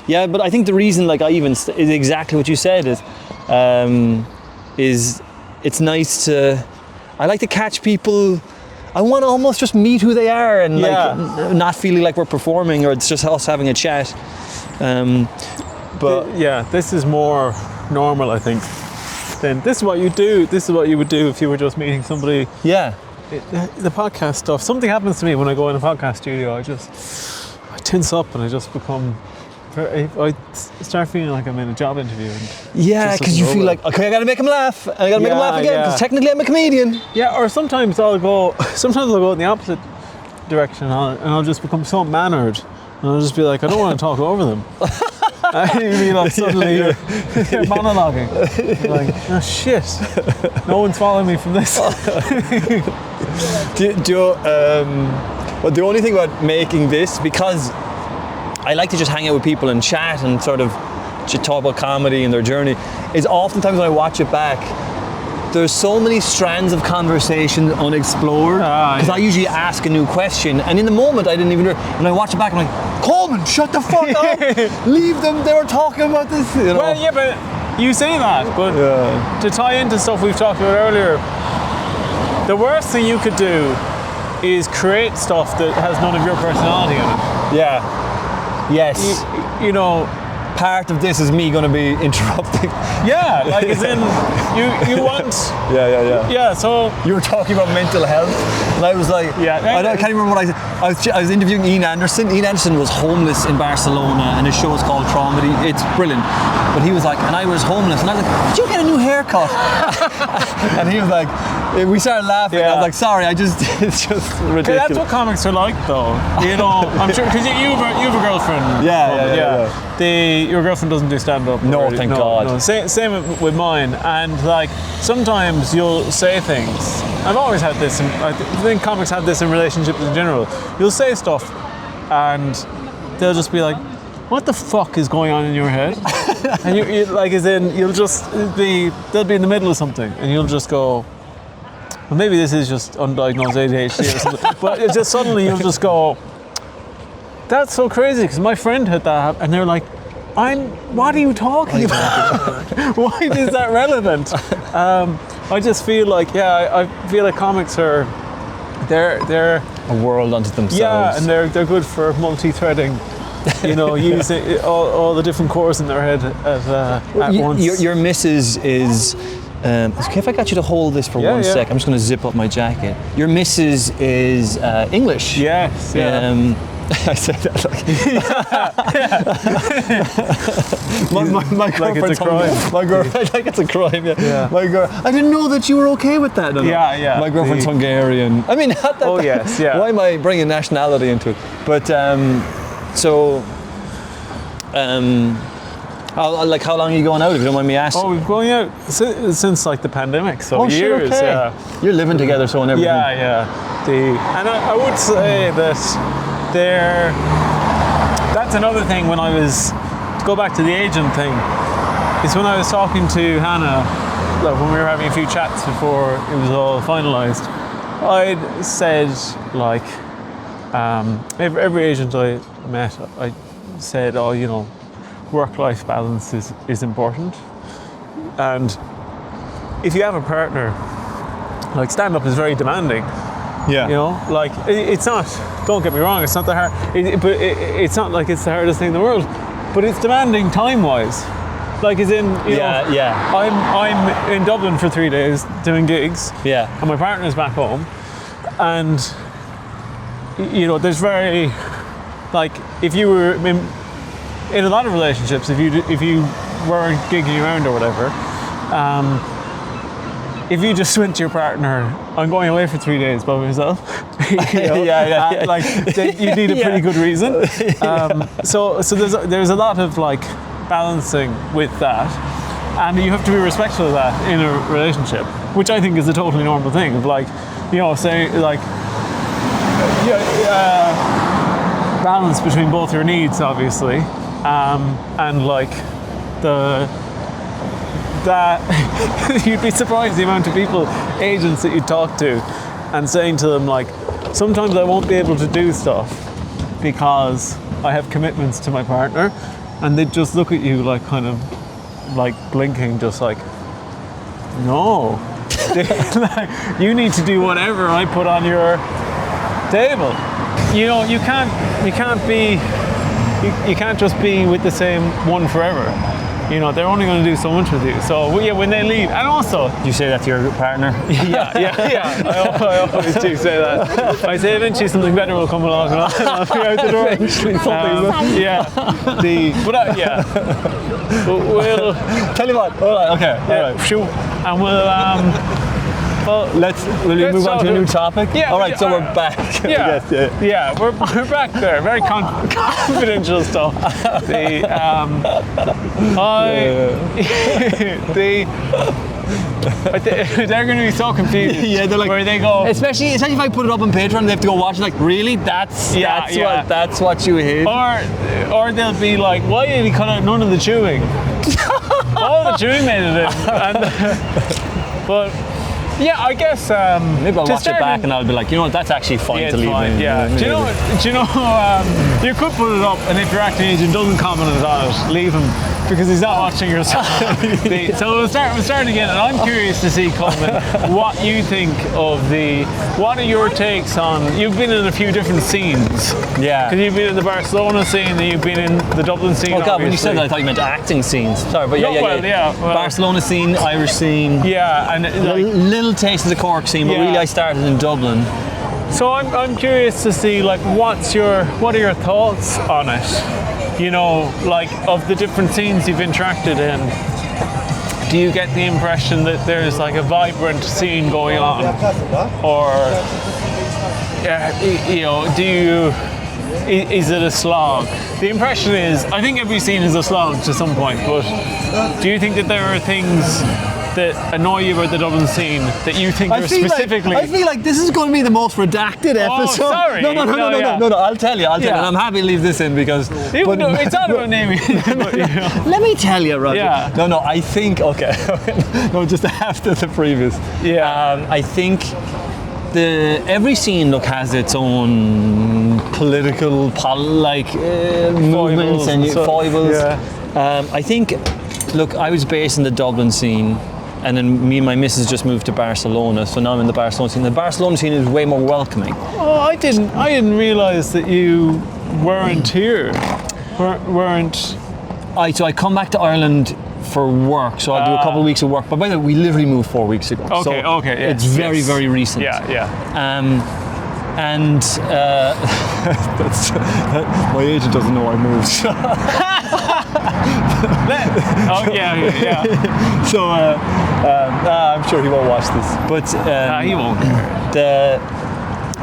Yeah, but I think the reason, like, is exactly what you said. Is it's nice to. I like to catch people. I want to almost just meet who they are and like not feeling like we're performing or it's just us having a chat. But this is more normal, I think. Then this is what you do. This is what you would do if you were just meeting somebody. Yeah. The podcast stuff. Something happens to me when I go in a podcast studio. I tense up and I just become. I start feeling like I'm in a job interview. Because you feel like, okay, I gotta make him laugh. I gotta make him laugh again because technically I'm a comedian. Yeah, or sometimes I'll go in the opposite direction and I'll just become so mannered and I'll just be like, I don't want to talk over them. Suddenly you're monologuing. You're like, oh shit, no one's following me from this. Well, the only thing about making this, because I like to just hang out with people and chat and sort of talk about comedy and their journey, is oftentimes when I watch it back, there's so many strands of conversation unexplored because I usually ask a new question and in the moment I didn't even hear. When I watch it back I'm like, Colman, shut the fuck up, leave them, they were talking about this, you know. Well, yeah, but you say that, but to tie into stuff we've talked about earlier, the worst thing you could do is create stuff that has none of your personality in it. Yeah. Yes. You know, part of this is me going to be interrupting. Yeah, like as in, you want... Yeah, so... You were talking about mental health, and I was like... I can't even remember what I said. I was interviewing Ian Anderson. Ian Anderson was homeless in Barcelona, and his show is called Traumedy. It's brilliant. But he was like, and I was homeless, and I was like, did you get a new haircut? And he was like, we started laughing. I was like, sorry, it's just ridiculous. That's what comics are like, though. You know, I'm sure, because you have a girlfriend. Your girlfriend doesn't do stand-up. No, thank God. No. Same with mine. And like, sometimes you'll say things. I've always had this, and I think comics have this in relationships in general. You'll say stuff, and they'll just be like, what the fuck is going on in your head? And you like, as in, they'll be in the middle of something, and you'll just go, well, maybe this is just undiagnosed ADHD or something. But it's just suddenly you'll just go, that's so crazy, because my friend had that, and they're like, what are you talking about? Why is that relevant? I just feel like, I feel like comics are, they're a world unto themselves. Yeah, and they're good for multi-threading. You know, using all the different cores in their head at once. Your missus is... okay, if I got you to hold this for 1 sec, I'm just going to zip up my jacket. Your missus is English. Yes. I said that like... my girlfriend's Hungarian. My girlfriend, like it's a crime, My girl, I didn't know that you were okay with that. No. My girlfriend's Hungarian. I mean, not that. Why am I bringing nationality into it? But, how long are you going out, if you don't mind me asking? Oh, we've been going out since like the pandemic, so years. Okay. Yeah. You're living together, so and everything. And I would say that that's another thing when I was, to go back to the agent thing, is when I was talking to Hannah, like when we were having a few chats before it was all finalised, I'd said like, every agent I met, I said, work-life balance is important. And if you have a partner, like stand-up is very demanding. Yeah. You know, like it's not, don't get me wrong, it's not the hard, it's not like it's the hardest thing in the world, but it's demanding time-wise. Like as in, you know, I'm in Dublin for 3 days doing gigs. Yeah. And my partner's back home. And, you know, there's very, like, if you were, in a lot of relationships, if you weren't gigging around or whatever, if you just went to your partner, I'm going away for 3 days by myself. You know, like you need a pretty good reason. So there's a lot of like balancing with that, and you have to be respectful of that in a relationship, which I think is a totally normal thing. Of like, you know, say like, balance between both your needs, obviously. And like that you'd be surprised the amount of agents that you talk to, and saying to them like, sometimes I won't be able to do stuff because I have commitments to my partner, and they'd just look at you like kind of like blinking, just like, no. Like, you need to do whatever I put on your table. You know, you can't just be with the same one forever. You know, they're only going to do so much with you. So yeah, when they leave, and also You say that to your partner? yeah. I always do say that. I say eventually something better will come along, and I'll be out the door. Eventually something We'll Tell you what. All right. Okay. All right. shoot, and we'll well, Will you let's move on to a talk- new topic? Yeah, All right. yeah, So we're back. Yeah, Yes, yeah, we're back there. Very confidential stuff. The they're going to be so confused. Yeah, they're like, where they go. Especially if I put it up on Patreon, they have to go watch it. Like, really? That's what you hate. Or they'll be like, why did he cut out none of the chewing? All the chewing made it in. But yeah, I guess Maybe I'll watch it back and I'll be like, you know what? That's actually fine to leave in. Yeah. Do you know? You could put it up, and if your acting agent doesn't comment on it, leave him because he's not watching your stuff. So we'll start again, and I'm curious to see, Colman, what you think of what are your takes on, you've been in a few different scenes. Yeah. Because you've been in the Barcelona scene, and you've been in the Dublin scene. Oh God, when you said obviously. that, I thought you meant acting scenes. Sorry, but Well, Barcelona scene, Irish scene. Yeah, and Little taste of the Cork scene, but Yeah. really I started in Dublin. so I'm curious to see, like, what are your thoughts on it? You know, like, of the different scenes you've interacted in. Do you get the impression that there's like a vibrant scene going on, or you know, is it a slog? The impression is, I think every scene is a slog to some point, but do you think that there are things that annoy you about the Dublin scene that you think are specifically? I feel like this is going to be the most redacted episode. sorry. No, I'll tell you, and I'm happy to leave this in because. It's not about naming. But, you know. Let me tell you, Roger. Yeah. No, I think no, just after the previous. Yeah. I think every scene has its own political movements and foibles. Yeah. I think, look, I was based in the Dublin scene, and then me and my missus just moved to Barcelona, so now I'm in the Barcelona scene. The Barcelona scene is way more welcoming. Oh, I didn't realise that you weren't here. Weren't. So I come back to Ireland for work, so I'll do a couple of weeks of work. But by the way, we literally moved 4 weeks ago. Okay, so yes, it's very, yes. very recent. Yeah. My agent doesn't know I moved. Yeah. So I'm sure he won't watch this. But He won't.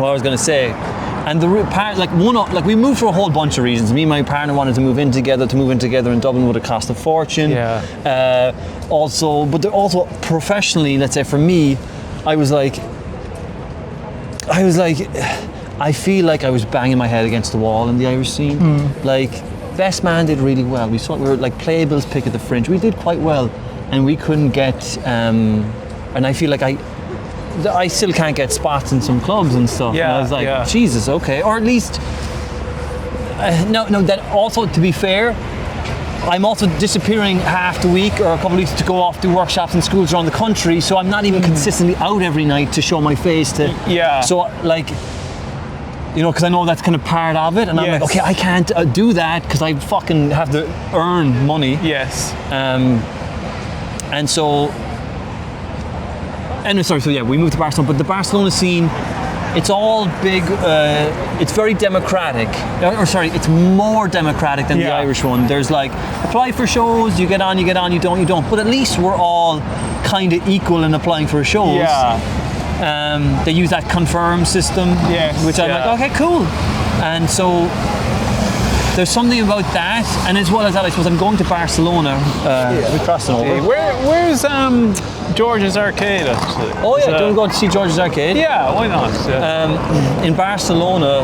what I was going to say, and we moved for a whole bunch of reasons. Me and my partner wanted to move in together. To move in together in Dublin would have cost a fortune. Yeah. But also professionally, let's say for me, I feel like I was banging my head against the wall in the Irish scene. Like, Best Man did really well. We were like Playbills pick at the Fringe. We did quite well, and we couldn't get. And I feel like I still can't get spots in some clubs and stuff. Yeah, and I was like, yeah. Jesus, okay, or at least. No. That also, to be fair, I'm also disappearing half the week or a couple of weeks to go off to workshops in schools around the country. So I'm not even consistently out every night to show my face. So like. You know, because I know that's kind of part of it, and I'm like, okay, I can't do that because I fucking have to earn money. Yes. And so, we moved to Barcelona, but the Barcelona scene, it's all big. It's very democratic. It's more democratic than the Irish one. There's like apply for shows, you get on, you don't. But at least we're all kind of equal in applying for shows. Yeah. They use that confirm system, which I'm like, okay, cool. And so there's something about that, and as well as that, I suppose I'm going to Barcelona. We're crossing over. Where's George's Arcade actually? Oh yeah, do you want to go to see George's Arcade? Yeah, why not? Yeah. In Barcelona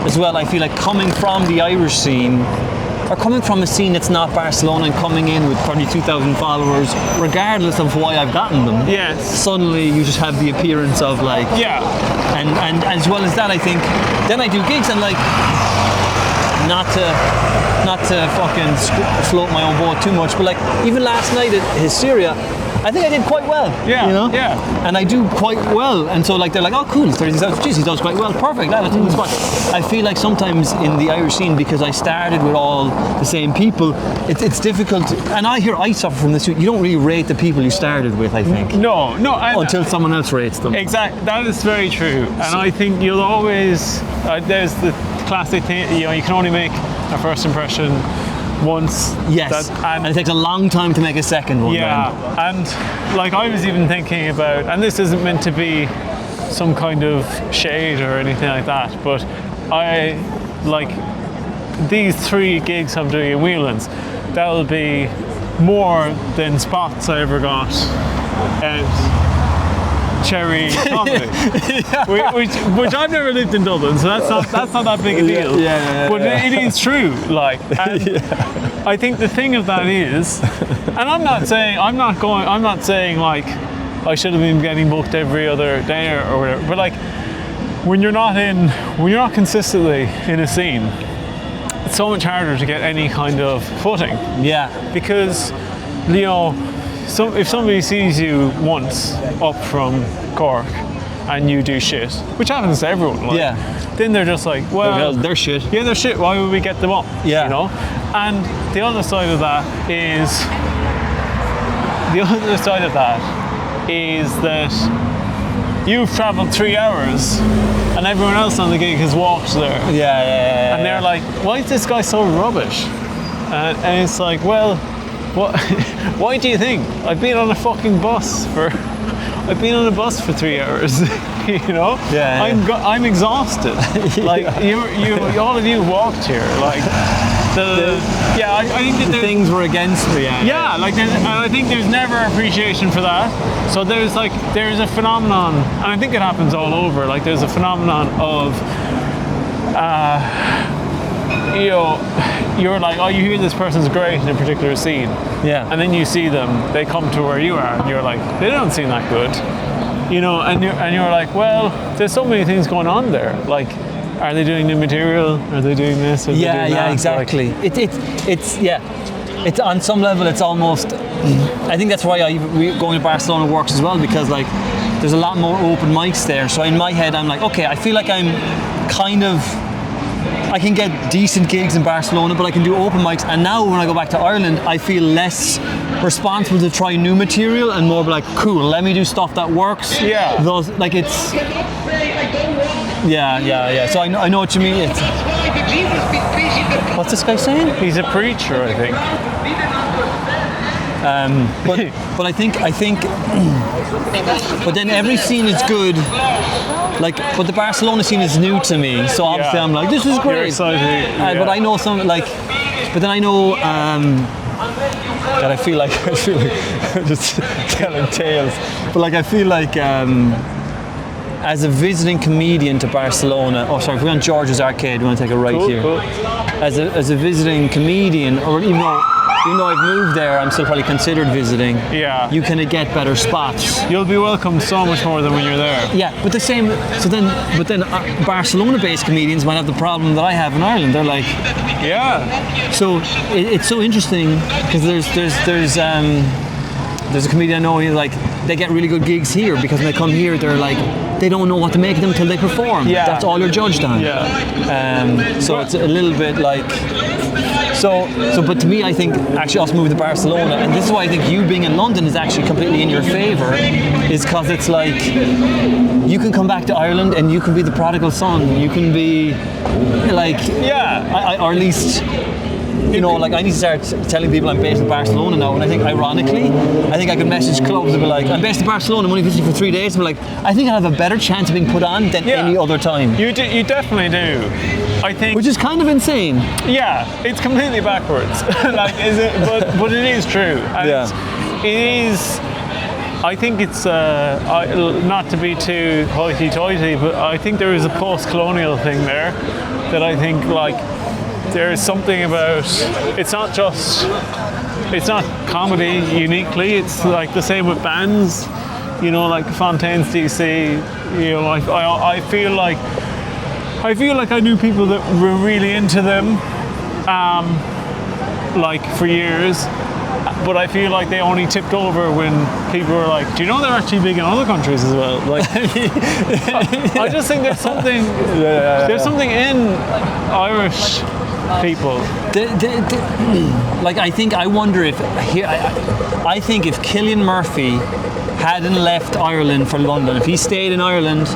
as well, I feel like coming from the Irish scene, or coming from a scene that's not Barcelona and coming in with probably 2,000 followers, regardless of why I've gotten them. Yes. Suddenly you just have the appearance of like. Yeah. And as well as that, I think then I do gigs and like not not to fucking float my own boat too much, but like even last night at Hysteria, I think I did quite well. Yeah, you know? yeah. And I do quite well. And so like they're like, oh cool, 36,000. Jeez, he does quite well. Perfect. Let's take the spot. I feel like sometimes in the Irish scene, because I started with all the same people, it's difficult. And I suffer from this too. You don't really rate the people you started with, I think. No. Until someone else rates them. Exactly. That is very true. And I think you'll always, there's the classic thing, you know, you can only make a first impression once. Yes, and it takes a long time to make a second one. Yeah, then. and like I was even thinking about, and this isn't meant to be some kind of shade or anything like that, but I like these 3 gigs I'm doing in Whelan's, that'll be more than spots I ever got at Cherry Comedy, which I've never lived in Dublin, so that's not that big a deal. But it is true. Like, and I think the thing of that is, and I'm not saying like I should have been getting booked every other day or whatever. But like, when you're not consistently in a scene, it's so much harder to get any kind of footing. Yeah, because you know. If somebody sees you once up from Cork and you do shit, which happens to everyone, like, then they're just like, well, they're shit. Yeah, they're shit. Why would we get them up? Yeah, you know. And the other side of that is that you've travelled 3 hours and everyone else on the gig has walked there. Yeah. And they're like, why is this guy so rubbish? And it's like, well. What? Why do you think? I've been on a fucking bus for 3 hours. You know? Yeah. I'm exhausted. Like you all of you walked here. Like I think that the things were against me. Yeah. Like and I think there's never appreciation for that. So there's a phenomenon, and I think it happens all over. Like there's a phenomenon of. You know, you're like, oh, you hear this person's great in a particular scene, and then you see them, they come to where you are, and you're like, they don't seem that good, you know, and you're like, well, there's so many things going on there. Like, are they doing new material? Are they doing this? Are they doing that? Exactly. Like, it's on some level, it's almost. I think that's why going to Barcelona works as well, because like, there's a lot more open mics there. So in my head, I'm like, okay, I feel like I'm kind of. I can get decent gigs in Barcelona, but I can do open mics. And now when I go back to Ireland, I feel less responsible to try new material and more like, cool, let me do stuff that works. Yeah. Those, like it's. Yeah. So I know what you mean. It's, what's this guy saying? He's a preacher, I think. But I think, but then every scene is good. Like, but the Barcelona scene is new to me, so obviously I'm like, this is great. You're excited, but I know some like, but then I know that I feel like just telling tales. But like I feel like as a visiting comedian to Barcelona. Oh, sorry, if we're on George's Arcade, we want to take a right here. Cool. As a visiting comedian, or even though I've moved there, I'm still probably considered visiting. Yeah. You can get better spots. You'll be welcomed so much more than when you're there. Yeah, but the same. But then Barcelona-based comedians might have the problem that I have in Ireland. They're like, yeah. So it's so interesting because there's a comedian I know. He's like, they get really good gigs here because when they come here, they're like, they don't know what to make of them until they perform. Yeah. That's all you're judged on. Yeah. So it's a little bit like. So, but to me, I think actually us moving to Barcelona, and this is why I think you being in London is actually completely in your favour, is because it's like you can come back to Ireland and you can be the prodigal son. You can be like, or at least. You know, like I need to start telling people I'm based in Barcelona now, and I think ironically, I could message clubs and be like, I'm based in Barcelona, I'm only visiting for 3 days, and be like, I think I'll have a better chance of being put on than any other time. You definitely do. I think, which is kind of insane. Yeah, it's completely backwards. Like, is it? But it is true. And it is. I think it's not to be too hoity-toity, but I think there is a post-colonial thing there that I think like. There is something about it's not comedy uniquely, it's like the same with bands, you know, like Fontaine's DC, you know, I feel like I knew people that were really into them, like for years, but I feel like they only tipped over when people were like, do you know they're actually big in other countries as well? Like, I just think there's something, there's something in Irish people. Like I wonder if I think if Cillian Murphy hadn't left Ireland for London, if he stayed in Ireland,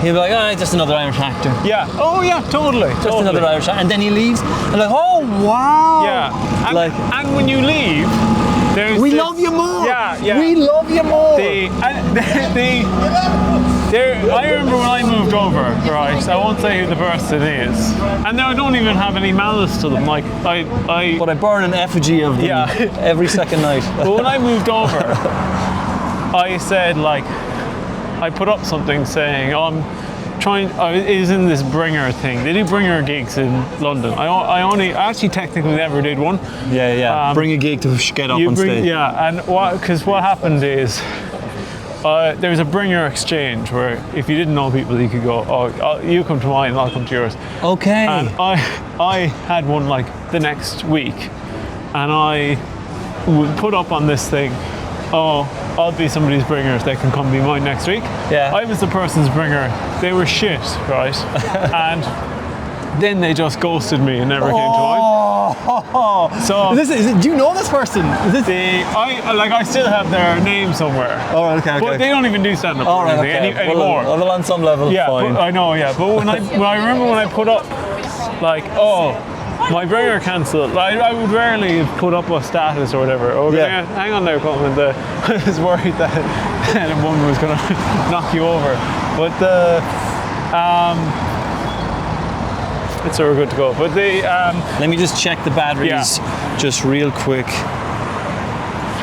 he'd be like, just another Irish actor. Yeah. Oh yeah, totally. Just another Irish actor. And then he leaves, and like, oh wow. Yeah. And, like, and when you leave, we love you more. Yeah. We love you more. I remember when I moved over, right? I won't say who the person is, and I don't even have any malice to them. Like But I burn an effigy of them every second night. But when I moved over, I said like, I put up something saying, I'm trying. It is in this bringer thing. They do bringer gigs in London. I actually technically never did one. Yeah. Bring a gig to get up on stage. Yeah, and what happened is. There was a bringer exchange where if you didn't know people, you could go, you come to mine and I'll come to yours. Okay. And I had one like the next week, and I would put up on this thing, I'll be somebody's bringer if they can come be mine next week. Yeah. I was the person's bringer. They were shit, right? And then they just ghosted me and never came to mine. So do you know this person? I still have their name somewhere. All right, okay. But they don't even do stand-up anymore. Well, on some level, yeah, fine. I know, yeah. But when I remember when I put up, like, my bringer cancelled. I would rarely put up a status or whatever. Hang on there, Colman. I was worried that a woman was going to knock you over. But it's so we're good to go. But let me just check the batteries just real quick.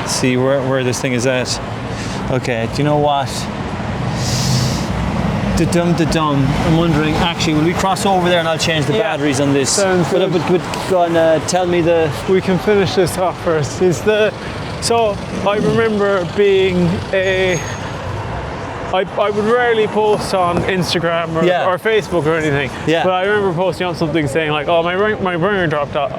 See where this thing is at. Okay, do you know what? Da-dum. I'm wondering, actually, will we cross over there and I'll change the batteries on this? Sounds good. But go on, tell me We can finish this off first. So I remember being I would rarely post on Instagram or Facebook or anything. Yeah. But I remember posting on something saying like, my bringer dropped out.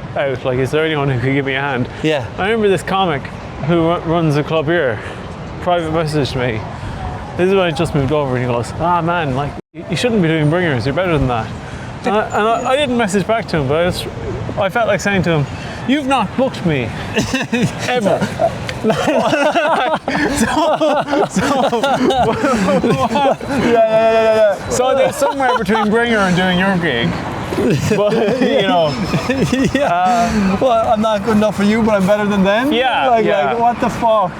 Like, is there anyone who could give me a hand? Yeah. I remember this comic who runs a club here private messaged me. This is when I just moved over, and he goes, man, like, you shouldn't be doing bringers. You're better than that. And I didn't message back to him, but I felt like saying to him, you've not booked me ever. So there's somewhere between bringer and doing your gig. But, well, I'm not good enough for you, but I'm better than them. Like what the fuck?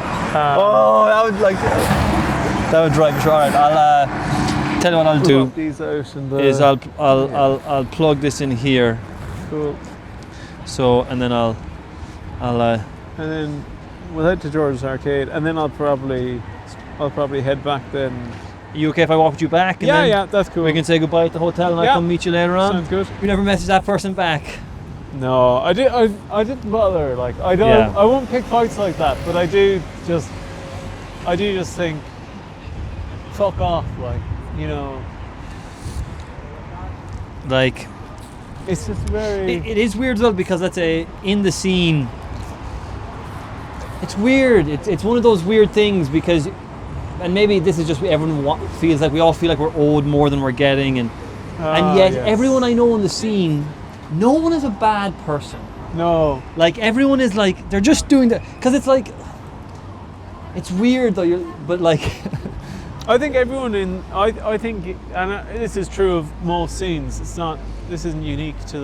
That would drive me. All right, I'll tell you what I'll do. These out is I'll plug this in here. Cool. So and then I'll and then we'll head to George's Arcade, and then I'll probably head back then. Are you okay if I walk with you back? And then that's cool. We can say goodbye at the hotel and I'll come meet you later on. Sounds good. You never messaged that person back? No, I didn't bother. Like, I don't. I won't pick fights like that. But I do just think, fuck off. Like, Like, it's just very. It is weird though, because let's say in the scene, it's weird. It's one of those weird things because. And maybe this is just everyone feels like we all feel like we're owed more than we're getting, and yet everyone I know in the scene, no one is a bad person. No. Like everyone is like they're just doing that because it's like it's weird though. But like I think everyone I think, and this is true of most scenes. This isn't unique to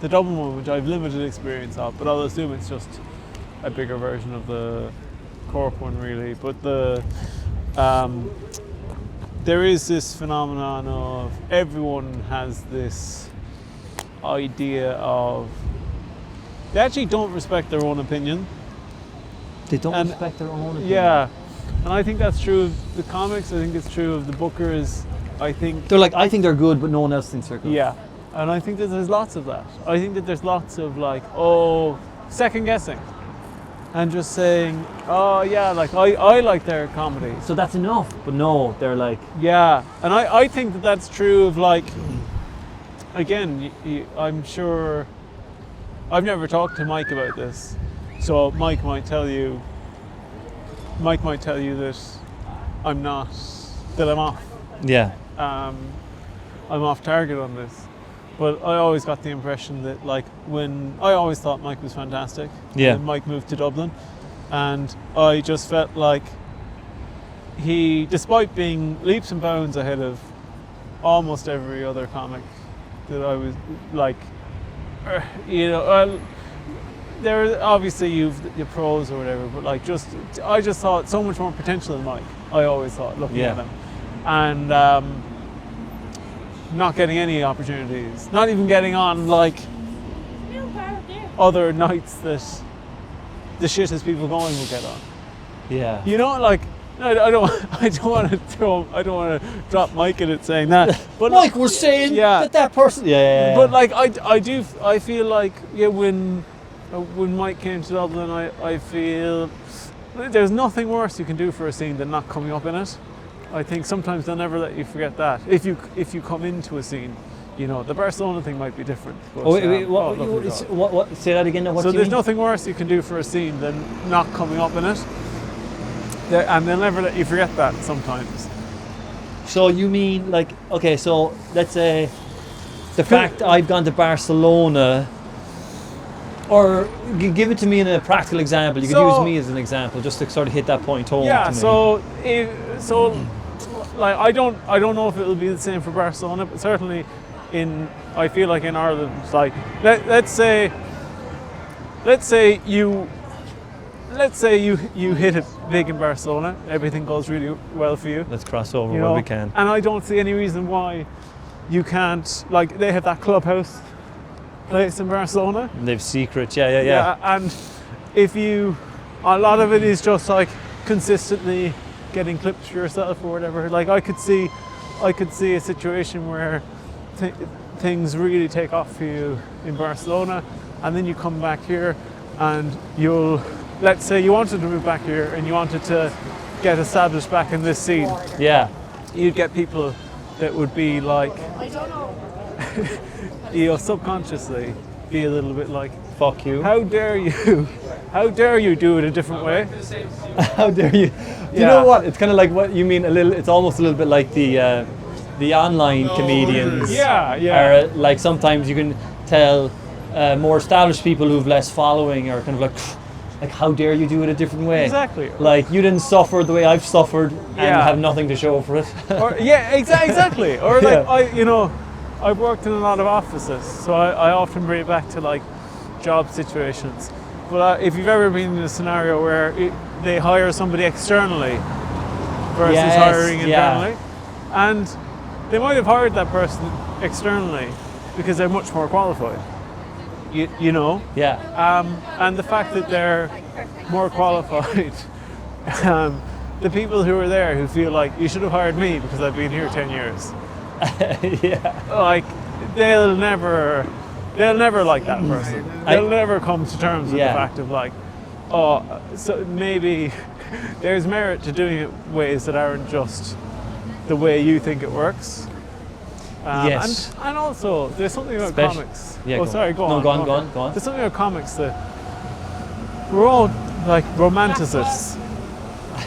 the Dublin one, which I've limited experience of, but I'll assume it's just a bigger version of the Cork one, really. But there is this phenomenon of everyone has this idea of they actually don't respect their own opinion. They don't respect their own opinion. Yeah, and I think that's true of the comics. I think it's true of the bookers. I think they're like, I think they're good, but no one else thinks they're good. Yeah, and I think that there's lots of that. I think that there's lots of like, second guessing. And just saying, like I like their comedy. So that's enough. But no, they're like... Yeah, and I think that that's true of like, again, I'm sure I've never talked to Mike about this, so Mike might tell you that I'm off. Yeah. I'm off target on this. But I always got the impression that, like, I always thought Mike was fantastic. Yeah. When Mike moved to Dublin, and I just felt like he, despite being leaps and bounds ahead of almost every other comic that I was like, there obviously you've your pros or whatever, but like I just thought so much more potential in Mike. I always thought looking at him, and not getting any opportunities, not even getting on like other nights that the shittest people going will get on. Yeah. You know, like I don't want to drop Mike in it saying that. But Mike, we're saying that person. Yeah. But like I feel like when Mike came to Dublin, I feel there's nothing worse you can do for a scene than not coming up in it. I think sometimes they'll never let you forget that. If you come into a scene, you know, the Barcelona thing might be different. But, what? Say that again. What so do you there's mean? nothing worse you can do for a scene than not coming up in it. And they'll never let you forget that sometimes. So you mean like, okay, so let's say the fact I've gone to Barcelona, or give it to me in a practical example. You could use me as an example just to sort of hit that point home. Yeah. To me. So like I don't know if it'll be the same for Barcelona, but certainly I feel like in Ireland, like let's say you hit it big in Barcelona, everything goes really well for you. Let's cross over where we can. And I don't see any reason why you can't, like they have that clubhouse place in Barcelona. And they've secrets, yeah. And a lot of it is just like consistently getting clips for yourself or whatever. Like I could see a situation where things really take off for you in Barcelona, and then you come back here and let's say you wanted to move back here and you wanted to get established back in this scene. Yeah. You'd get people that would be like, subconsciously be a little bit like, fuck you. How dare you do it a different way? How dare you? You know what? It's kind of like what you mean a little. It's almost a little bit like the online comedians. Yeah. Are, like sometimes you can tell more established people who've less following are kind of like how dare you do it a different way? Exactly. Like you didn't suffer the way I've suffered and have nothing to show for it. Exactly. Or like I've worked in a lot of offices, so I often bring it back to like job situations. But if you've ever been in a scenario where they hire somebody externally versus hiring internally, and they might have hired that person externally because they're much more qualified. You know? Yeah. And the fact that they're more qualified, the people who are there who feel like you should have hired me because I've been here 10 years. Like they'll never like that person. They'll never come to terms with the fact of like, so maybe there's merit to doing it ways that aren't just the way you think it works. Yes. And also there's something about comics. Yeah, Go on. Go on. There's something about comics that we're all like romanticists.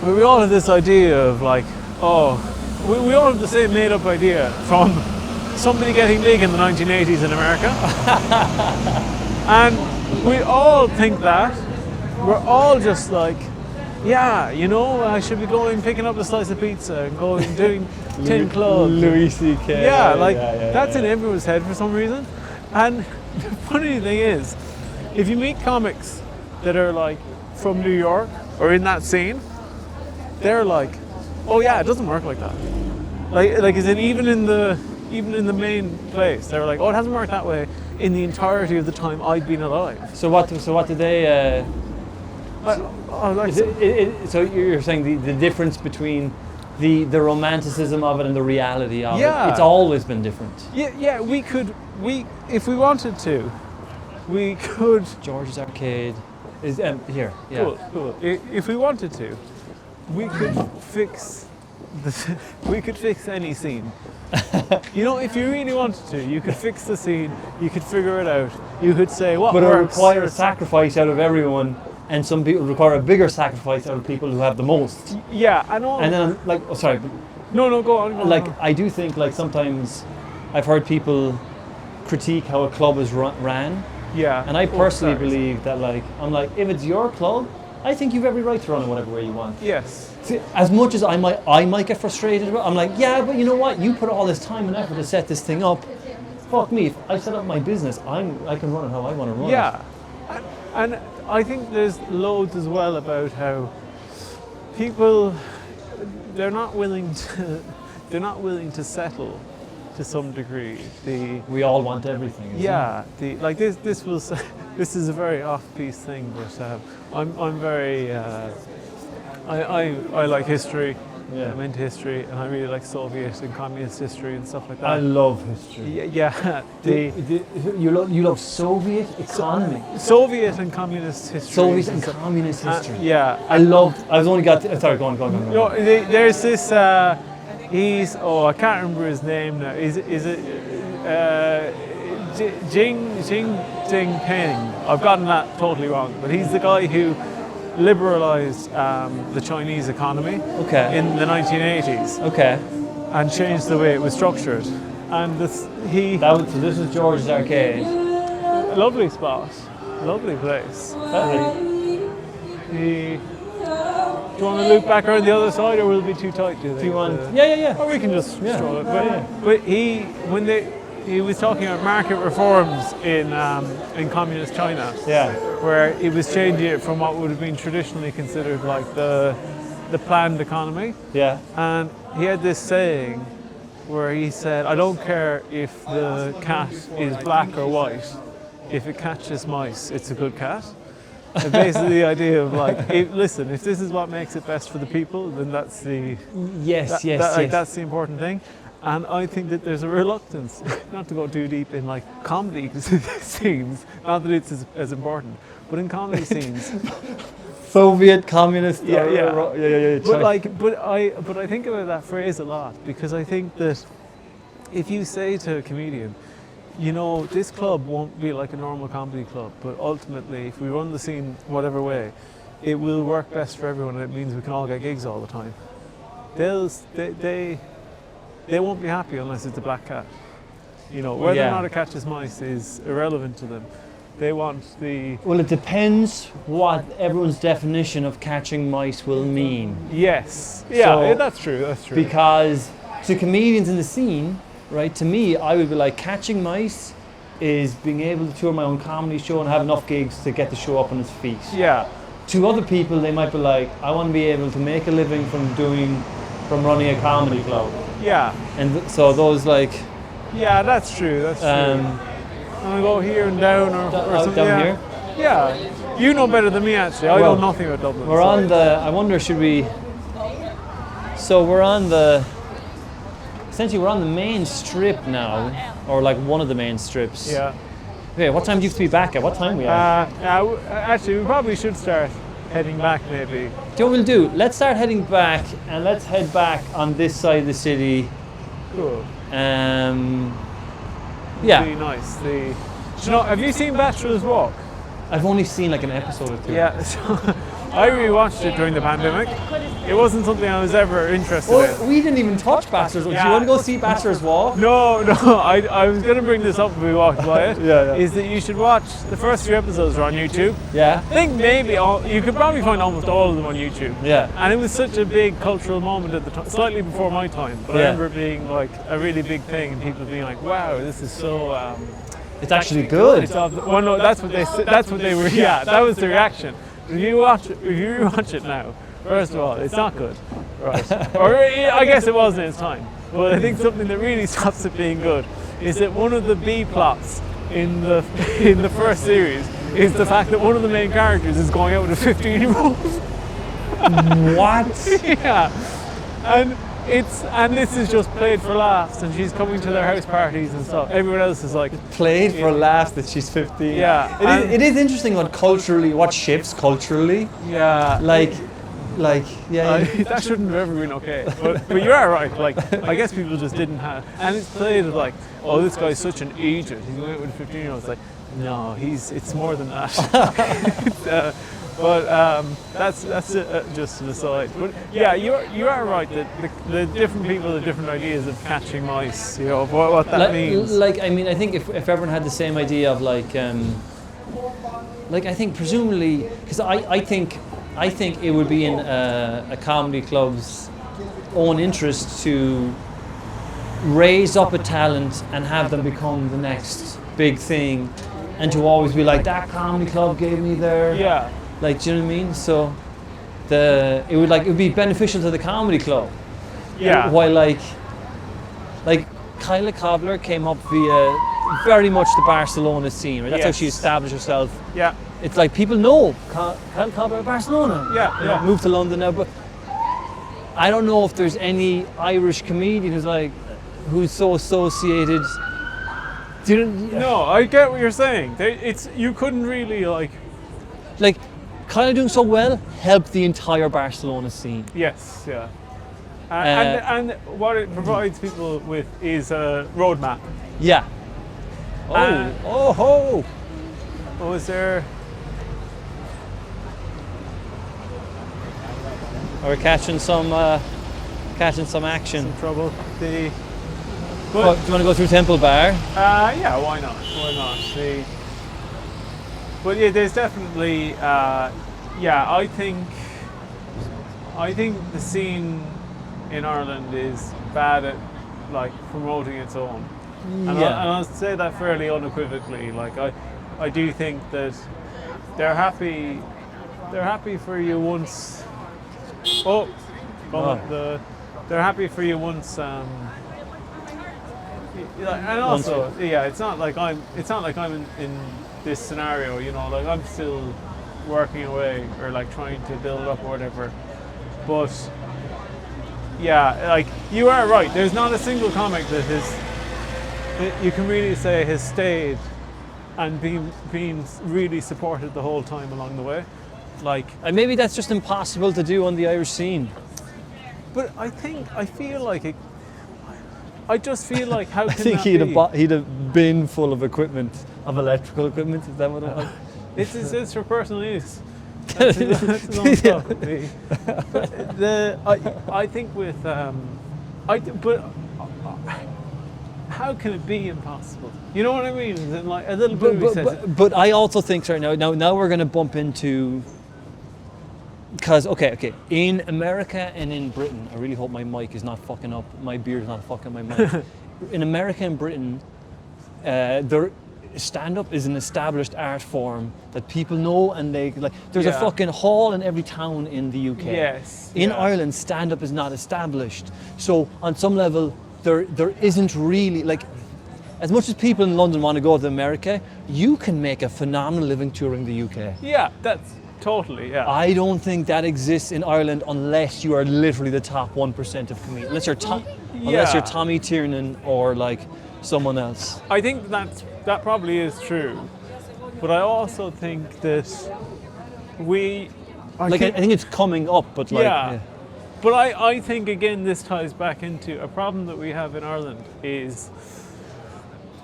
We all have this idea of like, we all have the same made-up idea from somebody getting big in the 1980s in America. And we all think that. We're all just like, I should be picking up a slice of pizza and going doing 10 clubs. Louis C.K. That's in everyone's head for some reason. And the funny thing is, if you meet comics that are like from New York or in that scene, they're like, it doesn't work like that. Like is it even in the main place? They're like, it hasn't worked that way in the entirety of the time I've been alive. So what did they? So you're saying the difference between the romanticism of it and the reality of it? It's always been different. Yeah. If we wanted to, we could. George's Arcade is here. Yeah. Cool. If we wanted to, we could fix we could fix any scene. You know, if you really wanted to, you could fix the scene. You could figure it out. You could say what But it works. requires a sacrifice out of everyone, and some people require a bigger sacrifice out of people who have the most. Yeah, I know. And then, like, oh, sorry, No, go on. like, I do think, like, sometimes I've heard people critique how a club is ran, Yeah. and I personally Sorry. believe that, like, I'm like, if it's your club, I think you've every right to run it whatever way you want. Yes. See, as much as I might get frustrated, I'm like, yeah, but you know what? You put all this time and effort to set this thing up. Fuck me, if I set up my business, I can run it how I want to run it. Yeah. And I think there's loads as well about how people they're not willing to settle to some degree. We all want everything. isn't it? Like this was this is a very off-piece thing, but I'm very I like history. Yeah. I'm into history, and I really like Soviet and communist history and stuff like that. I love history. Yeah. You love Soviet economy. Soviet and communist history. Soviet and communist history. Yeah. I was only got. Sorry, go on. No, there's this. He's I can't remember his name now. Is it Jing Jinping? I've gotten that totally wrong, but he's the guy who liberalized the Chinese economy Okay. in the 1980s Okay. and changed the way it was structured. And so This is George's Arcade. a lovely spot, lovely place. Do you want to loop back around the other side, or will it be too tight? Do you think? Do you want? Yeah. Or we can just stroll it. Yeah. But he was talking about market reforms in communist China. Yeah. Where he was changing it from what would have been traditionally considered like the planned economy. Yeah. And he had this saying where he said, I don't care if the cat is black or white, if it catches mice, it's a good cat. And basically the idea of like, if this is what makes it best for the people, then that's the Yes. that's the important thing. And I think that there's a reluctance, not to go too deep in like comedy scenes, not that it's as important, but in comedy scenes. Soviet communist. Yeah. But But I think about that phrase a lot, because I think that if you say to a comedian, you know, this club won't be like a normal comedy club, but ultimately, if we run the scene whatever way, it will work best for everyone, and it means we can all get gigs all the time. They won't be happy unless it's a black cat. You know, whether or not it catches mice is irrelevant to them. They want the... Well, it depends what everyone's definition of catching mice will mean. Yes. Yeah, So- that's true. Because to comedians in the scene, right, to me, I would be like, catching mice is being able to tour my own comedy show and have enough gigs to get the show up on its feet. Yeah. To other people, they might be like, I want to be able to make a living from running a comedy club. Yeah. And so those like... Yeah, that's true. I'm gonna go here and down or something. Down here? Yeah. You know better than me, actually. I know nothing about Dublin. We're on the... I wonder, should we... So we're on the... Essentially, we're on the main strip now, or like one of the main strips. Yeah. Okay, what time do you have to be back at? What time are we at? Actually, we probably should start heading back, maybe. Do you know what we'll do? Let's start heading back, and let's head back on this side of the city. Cool. Yeah. Really nice. Do you know, have you seen Bachelor's Walk? I've only seen like an episode or two. Yeah. So I rewatched it during the pandemic. It wasn't something I was ever interested in. We didn't even touch Bachelor's Walk. Do you Yeah. want to go see Bachelor's Walk? No, I was going to bring this up when we walked by it. Yeah. Is that you should watch the first few episodes are on YouTube. Yeah. I think maybe you could probably find almost all of them on YouTube. Yeah. And it was such a big cultural moment at the time, slightly before my time, but I Yeah. remember it being like a really big thing and people being like, wow, this is so... It's actually good. Well, no, that's what they were, yeah, that was the reaction. If you rewatch it now, first of all, it's not good, right? Or I guess it was in its time. But I think something that really stops it being good is that one of the B plots in the first series is the fact that one of the main characters is going out with a 15-year-old. What? Yeah, and this is just played for laughs, and she's coming to their house parties and stuff. Everyone else is like Played for laughs that she's 15. Yeah. It is interesting what shifts culturally. yeah, Like, Like, yeah. That shouldn't have ever been okay. But you are right. Like, I guess people just didn't have, and it's played as like, oh, this guy's such an idiot. He's going out with 15-year-olds. Like, no, it's more than that. But that's just an aside. But yeah, you are right that the different people have different ideas of catching mice. You know what that means. Like, I mean, I think if everyone had the same idea of like I think presumably, because I think it would be in a comedy club's own interest to raise up a talent and have them become the next big thing, and to always be like, that comedy club gave me their like, do you know what I mean? So it would be beneficial to the comedy club. Yeah. While like Kyla Cobbler came up via very much the Barcelona scene, right? That's how she established herself. Yeah. It's like people know Kyla Cobbler, Barcelona. Yeah. Moved to London now, but I don't know if there's any Irish comedian who's so associated. No, I get what you're saying. You couldn't really like Kyla doing so well helped the entire Barcelona scene. Yes, yeah. And what it provides people with is a roadmap. Yeah. Oh, is there? We're catching some action. Some trouble. Do you want to go through Temple Bar? Yeah, why not? But yeah, there's definitely, I think the scene in Ireland is bad at like promoting its own, and I'll say that fairly unequivocally. Like I do think that they're happy for you once. They're happy for you once. And also, it's not like I'm in this scenario, you know, like I'm still working away or like trying to build it up or whatever. But yeah, like you are right. There's not a single comic that you can really say has stayed and been really supported the whole time along the way. Like, and maybe that's just impossible to do on the Irish scene. But I feel like it. I just feel like how can I think he'd a bin full of equipment, of electrical equipment. Is that what it was? It's for personal use. That's his own stuff. I think with how can it be impossible? You know what I mean? And like a little bit. But I also think now we're going to bump into. Because, okay, in America and in Britain, I really hope my mic is not fucking up, my beard is not fucking my mic. In America and Britain, stand-up is an established art form that people know, and there's a fucking hall in every town in the UK. Yes. In Ireland, stand-up is not established. So on some level, there isn't really, like, as much as people in London want to go to America, you can make a phenomenal living touring the UK. Yeah, that's... Totally, yeah. I don't think that exists in Ireland unless you are literally the top 1% of comedians. Unless you're Tommy Tiernan or like someone else. I think that probably is true, but I also think that I think it's coming up, but like But I think again this ties back into a problem that we have in Ireland is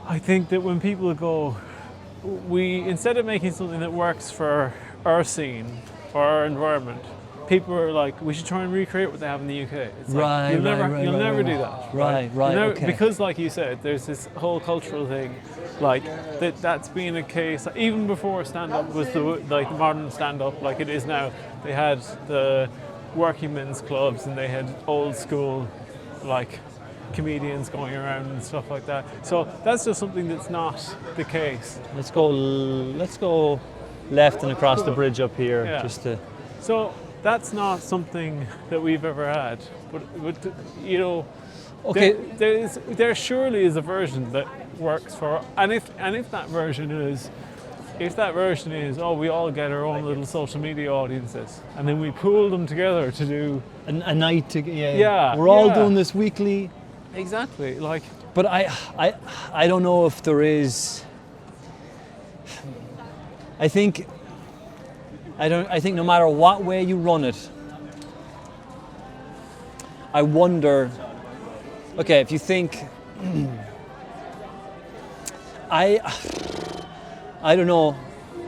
I think that when people go, instead of making something that works for our scene or our environment, people are like, we should try and recreate what they have in the UK. It's like, you'll never do that. Right. Okay. Because like you said, there's this whole cultural thing, like that's been a case even before stand-up was the modern stand-up like it is now. They had the working men's clubs and they had old school like comedians going around and stuff like that. So that's just something that's not the case. Let's go left and across the bridge up here, just to. So that's not something that we've ever had, but you know, okay, there surely is a version that works for, and if that version is, we all get our own little social media audiences, and then we pool them together to do a night together. We're all doing this weekly. Exactly, like. But I don't know if there is. I think no matter what way you run it, I wonder. Okay, if you think, I don't know.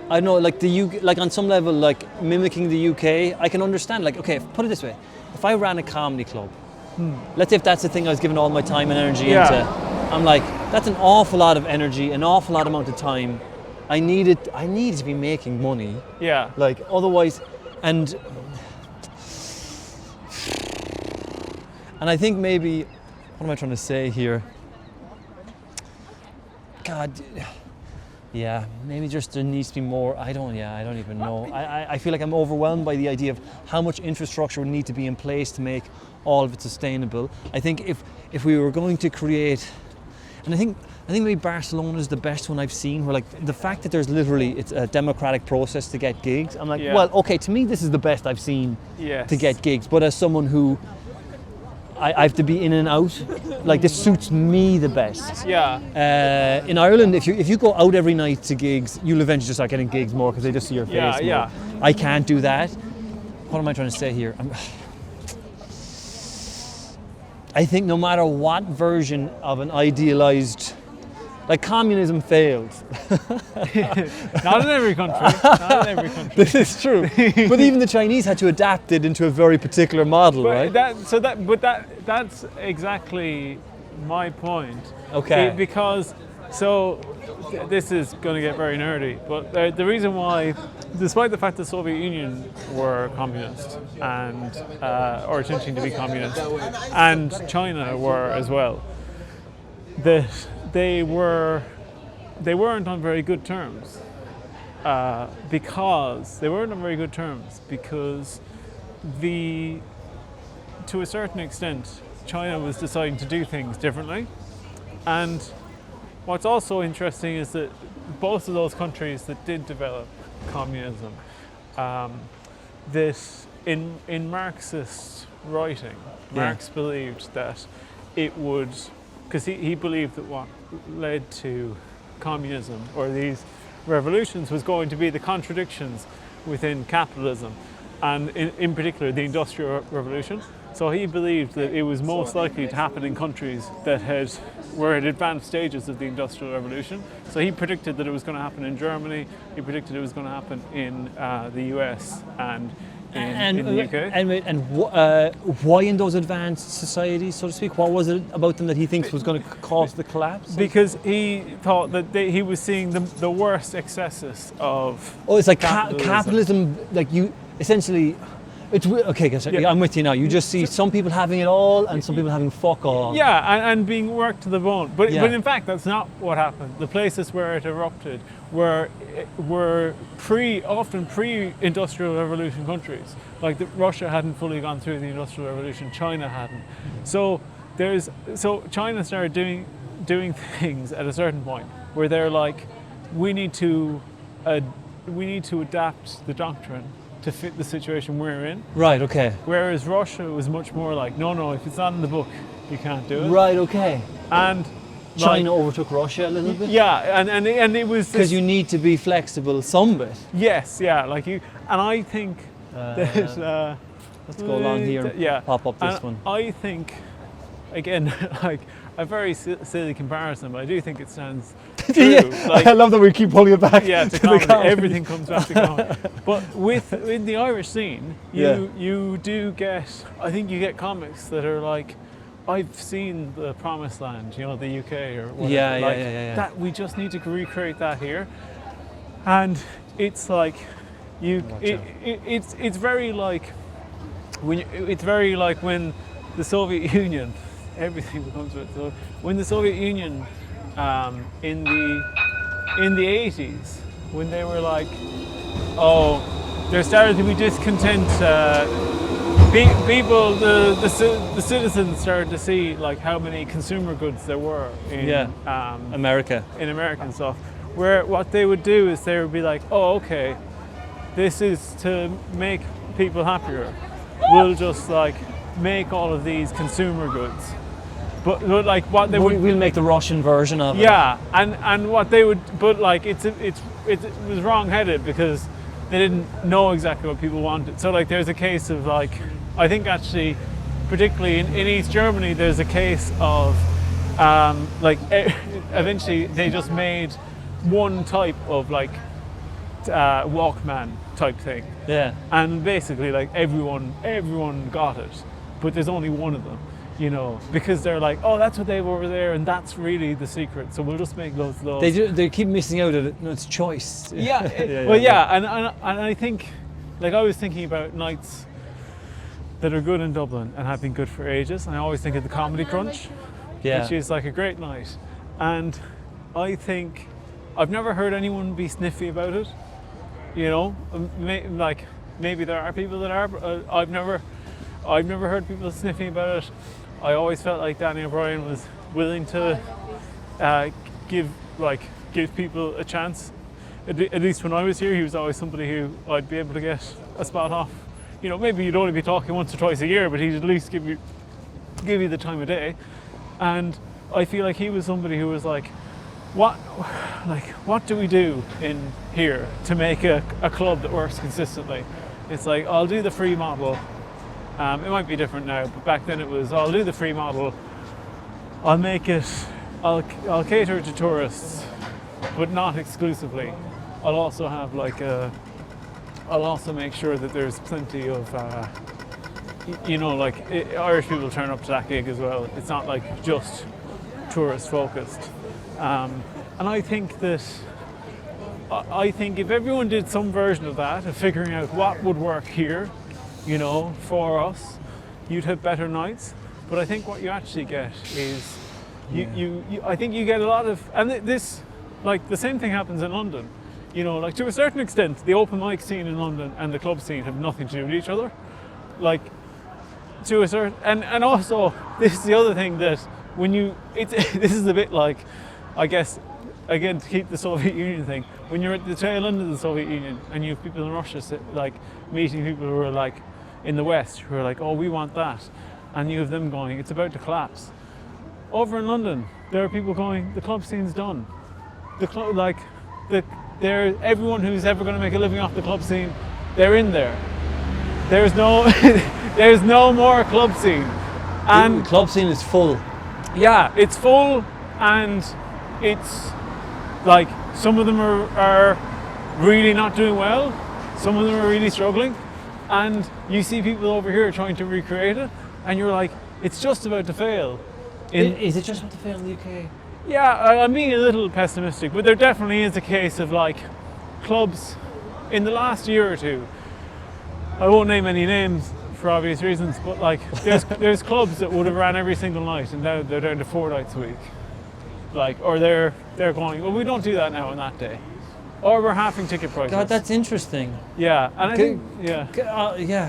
I don't know, like the UK, like on some level, like mimicking the UK, I can understand. Like, okay, put it this way: if I ran a comedy club, let's say if that's the thing I was giving all my time and energy into, I'm like, that's an awful lot of energy, an awful lot amount of time. I needed to be making money. Yeah. Like otherwise, and I think maybe, what am I trying to say here? God. Yeah, maybe just there needs to be more. I don't even know. I feel like I'm overwhelmed by the idea of how much infrastructure would need to be in place to make all of it sustainable. I think if we were going to create, and I think maybe Barcelona is the best one I've seen, where like the fact that there's literally, it's a democratic process to get gigs. I'm like, well, okay, to me this is the best I've seen to get gigs. But as someone who I have to be in and out. Like this suits me the best. Yeah. In Ireland, if you go out every night to gigs, you'll eventually just start getting gigs more because they just see your face more. Yeah. I can't do that. What am I trying to say here? I think no matter what version of an idealized, like communism failed. Not in every country. This is true. But even the Chinese had to adapt it into a very particular model, right? That's exactly my point. Okay. Because this is going to get very nerdy, but the reason why, despite the fact the Soviet Union were communist and or attempting to be communist, and China were as well, that they weren't on very good terms because to a certain extent China was deciding to do things differently. And what's also interesting is that both of those countries that did develop communism, this in Marxist writing, Marx believed that it would, because he believed that what led to communism or these revolutions was going to be the contradictions within capitalism, and in particular the Industrial Revolution. So he believed that it was most likely to happen in countries that were at advanced stages of the Industrial Revolution. So he predicted that it was going to happen in Germany, he predicted it was going to happen in the US and in the UK. And why in those advanced societies, so to speak? What was it about them that he thinks was going to cause the collapse? Because he thought that he was seeing the worst excesses of it's like capitalism. like you essentially. I'm with you now. You just see some people having it all and some people having fuck all. Yeah, and being worked to the bone. But in fact, that's not what happened. The places where it erupted were often pre-Industrial Revolution countries. Like Russia hadn't fully gone through the Industrial Revolution, China hadn't. So China started doing things at a certain point where they're like, we need to adapt the doctrine to fit the situation we're in. Right, okay. Whereas Russia was much more like, no, if it's not in the book, you can't do it. Right, okay. And China overtook Russia a little bit? Yeah, and it was... Because you need to be flexible some bit. Yes, yeah, and I think that... let's go along here and pop up this one. I think, again, like a very silly comparison, but I do think it stands true. I love that we keep pulling it back. Yeah, to comedy. Everything comes back to comedy. But in the Irish scene, you do get, I think you get comics that are like, I've seen the Promised Land, the UK or whatever. Yeah. That we just need to recreate that here, and it's like it's very like when the Soviet Union. Everything becomes with. So when the Soviet Union, in the 80s, when they were like, there started to be discontent. People, the citizens started to see like how many consumer goods there were in America. In America and stuff. Where what they would do is they would be like, okay, this is to make people happier. We'll just like make all of these consumer goods. But like what they would, we'll make the Russian version of it. Yeah, and what they would, but like it was wrong-headed because they didn't know exactly what people wanted. So like there's a case of like, I think actually particularly in East Germany, there's a case of eventually they just made one type of like Walkman type thing. Yeah. And basically like everyone got it, but there's only one of them, you know, because they're like, oh, that's what they have over there, and that's really the secret. So we'll just make loads of those. They keep missing out on it. No, it's choice. Yeah. And I think, like, I was thinking about nights that are good in Dublin and have been good for ages, and I always think of the Comedy Crunch, which is like a great night. And I think I've never heard anyone be sniffy about it. You know, maybe there are people that are, but I've never heard people sniffing about it. I always felt like Danny O'Brien was willing to give people a chance. At least when I was here, he was always somebody who I'd be able to get a spot off. You know, maybe you'd only be talking once or twice a year, but he'd at least give you the time of day. And I feel like he was somebody who was like, what do we do in here to make a club that works consistently? It's like, I'll do the free model. It might be different now, but back then it was, I'll do the free model. I'll I'll cater to tourists, but not exclusively. I'll also have I'll also make sure that there's plenty of, Irish people turn up to that gig as well. It's not like just tourist focused. And I think if everyone did some version of that, of figuring out what would work here, you know, for us, you'd have better nights. But I think what you actually get is, I think you get a lot of, and this, like, the same thing happens in London. You know, like, to a certain extent, the open mic scene in London and the club scene have nothing to do with each other. Like, to a certain, and also, this is the other thing that this is a bit like, I guess, again, to keep the Soviet Union thing, when you're at the tail end of the Soviet Union and you have people in Russia, like, meeting people who are like, in the West, who are like, oh, we want that. And you have them going, it's about to collapse. Over in London, there are people going, the club scene's done. Everyone who's ever going to make a living off the club scene, they're in there. There's no more club scene. And the club scene is full. Yeah, it's full, and it's like, some of them are really not doing well, some of them are really struggling, and you see people over here trying to recreate it, and you're like, it's just about to fail. Is it just about to fail in the UK? Yeah, I'm being a little pessimistic, but there definitely is a case of, like, clubs in the last year or two. I won't name any names for obvious reasons, but like, there's clubs that would have ran every single night, and now they're down to 4 nights a week. Like, or they're going, well, we don't do that now on that day, or we're halving ticket prices. God, that's interesting. Yeah, and I think,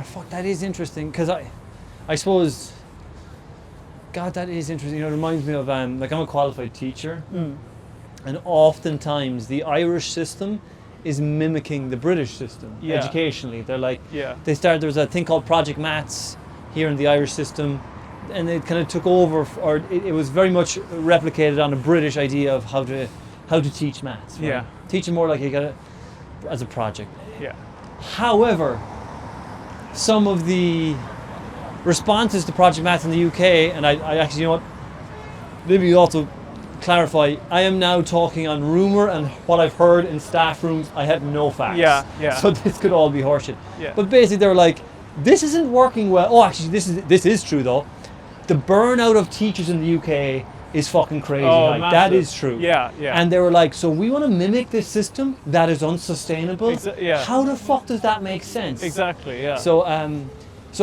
fuck, that is interesting, because I suppose, God, that is interesting. You know, it reminds me of, like, I'm a qualified teacher, and oftentimes the Irish system is mimicking the British system educationally. They're like, there was a thing called Project Maths here in the Irish system, and it kind of took over, or it was very much replicated on a British idea of how to teach maths. Right? Yeah, teach it more like you got it as a project. Yeah. However, some of the responses to Project Maths in the UK, and I actually, you know what, maybe you also clarify, I am now talking on rumour and what I've heard in staff rooms. I have no facts. Yeah. So this could all be horseshit. Yeah. But basically they were like, this isn't working well. Oh, actually, this is true though. The burnout of teachers in the UK is fucking crazy. Oh, like, that is true. Yeah. And they were like, so we want to mimic this system that is unsustainable. How the fuck does that make sense? Exactly. Yeah. So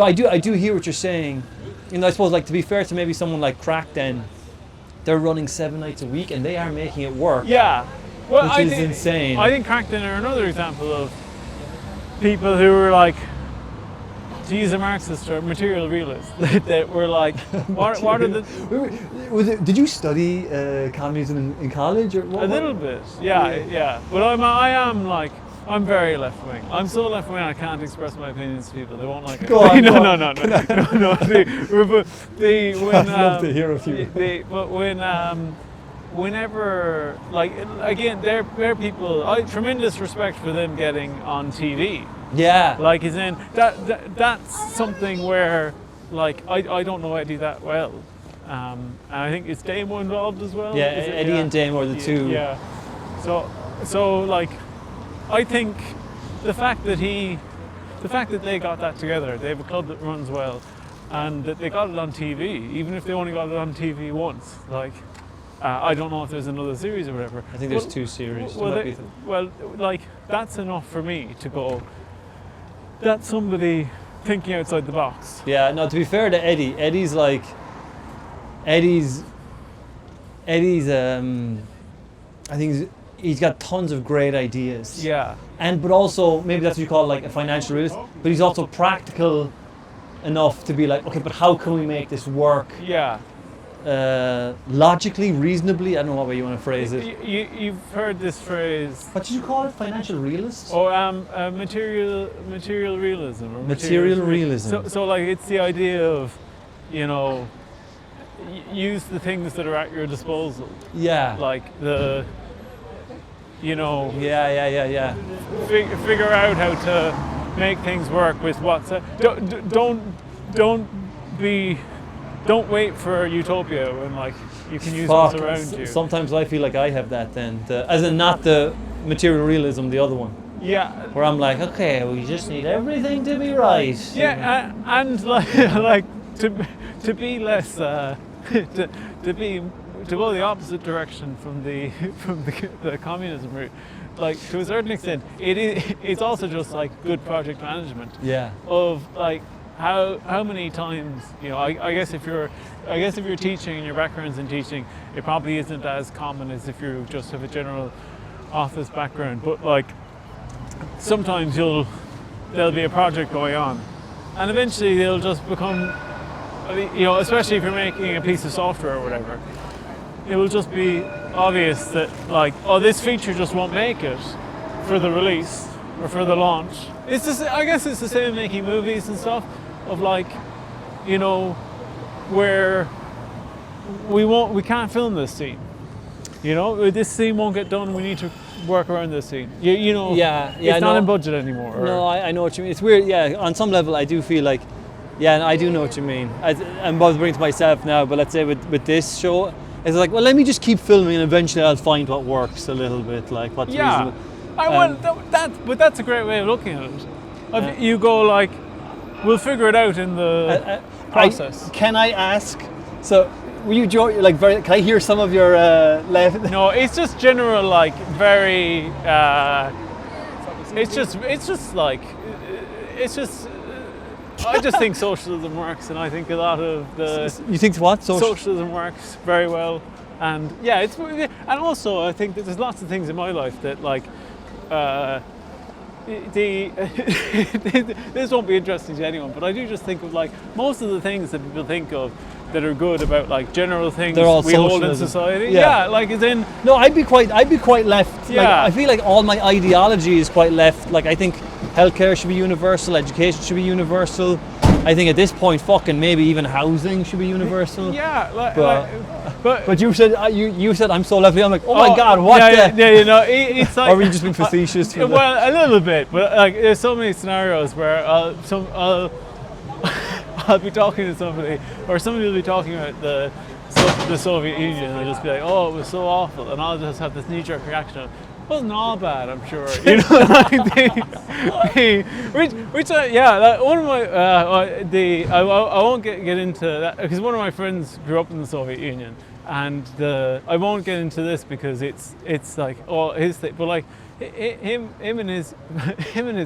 I do hear what you're saying. You know, I suppose, like, to be fair to maybe someone like Crack, then they're running 7 nights a week and they are making it work. Yeah. Well, which is insane. I think Crackden are another example of people who were like, to use a Marxist or material realist, that were like, what are the... Did you study communism in college? Or what? A little bit, yeah. But I'm very left wing. I'm so left wing I can't express my opinions to people. They won't like it. Go on. No. I'd love to hear a few. Whenever, like, again, they're people. I have tremendous respect for them getting on TV. Yeah. Like, as in that's something where like I don't know Eddie that well, and I think it's Damo involved as well. Yeah, is it? Eddie and Damo are the two. Yeah. So like, I think the fact that they got that together, they have a club that runs well, and that they got it on TV, even if they only got it on TV once. Like, I don't know if there's another series or whatever. I think there's 2 series. Well, like, that's enough for me to go, that's somebody thinking outside the box. Yeah, no, to be fair to Eddie, Eddie's I think he's got tons of great ideas. Yeah. But also, maybe that's what you call like a financial realist, but he's also practical enough to be like, okay, but how can we make this work? Yeah. Logically, reasonably, I don't know what way you want to phrase it. You've heard this phrase. What did you call it? Financial realist? Or material realism. Or Material realism. So like, it's the idea of, you know, use the things that are at your disposal. Yeah. Like the, you know. Yeah. Figure out how to make things work with what's. Don't wait for utopia when like you can use what's around you. Sometimes I feel like I have that then, as in not the material realism, the other one. Yeah. Where I'm like, okay, we just need everything to be right. Yeah, and like to be less to go the opposite direction from the communism route. Like, to a certain extent, it's also just like good project management. Yeah. Of like how many times, you know, I guess if you're teaching and your background's in teaching, it probably isn't as common as if you just have a general office background. But like, sometimes there'll be a project going on, and eventually they'll just become, you know, especially if you're making a piece of software or whatever, it will just be obvious that like, oh, this feature just won't make it for the release or for the launch. It's just, I guess it's the same making movies and stuff, of like, you know, where we can't film this scene. You know, this scene won't get done. We need to work around this scene. You know, it's not in budget anymore. No, I know what you mean. It's weird. Yeah, on some level, I do feel like, yeah, and I do know what you mean. I'm bothering to myself now, but let's say with this show, it's like, well, let me just keep filming, and eventually I'll find what works a little bit, like what's reasonable. But that's a great way of looking at it. You go like, we'll figure it out in the process. Can I ask? So, were you like very? Can I hear some of your left? No, it's just general, like very. It's just like, it's just. I just think socialism works, and I think a lot of the. You think what? Socialism works very well, and yeah, and also I think that there's lots of things in my life that like. This won't be interesting to anyone, but I do just think of like most of the things that people think of that are good about like general things we hold in society. Yeah, like as in. No, I'd be quite left. Yeah. Like, I feel like all my ideology is quite left. Like, I think healthcare should be universal, education should be universal. I think at this point, fucking maybe even housing should be universal. Yeah, but you said I'm so left. I'm like, oh my god, what? Yeah, you know, it's like. Or were you just being facetious? Well, a little bit, but like, there's so many scenarios where I'll be talking to somebody, or somebody will be talking about the Soviet Union, and they'll just be like, oh, it was so awful, and I'll just have this knee-jerk reaction of, it wasn't all bad, I'm sure. You know, like one of my I won't get into that because one of my friends grew up in the Soviet Union, and I won't get into this because it's like his thing, but like him and his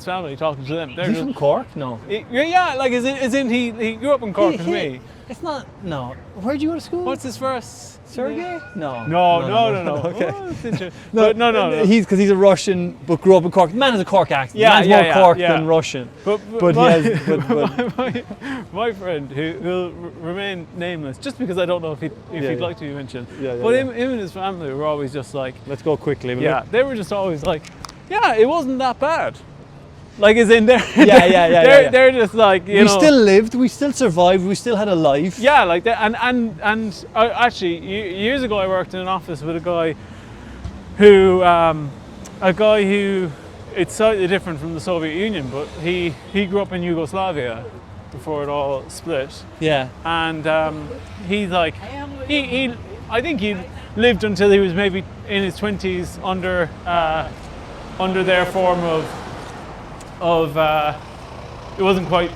family, talking to them. They're from Cork? No. Yeah, like as in he grew up in Cork with me. It's not. No. Where'd you go to school? What's his first? Sergey? No. No. Okay. Oh, that's interesting. No. He's a Russian, but grew up in Cork. Man has a Cork accent. Yeah, Man's more Cork than Russian. But my friend, who will remain nameless, just because I don't know if he'd like to be mentioned. But him and his family were always just like, let's go quickly. They were just always like, yeah, it wasn't that bad. Like, as in they're they're just like, you know. We still lived, we still survived, we still had a life. Yeah, like that, and actually, years ago I worked in an office with a guy who it's slightly different from the Soviet Union, but he grew up in Yugoslavia, before it all split. Yeah. And he's like, he I think he lived until he was maybe in his 20s under their form of it wasn't quite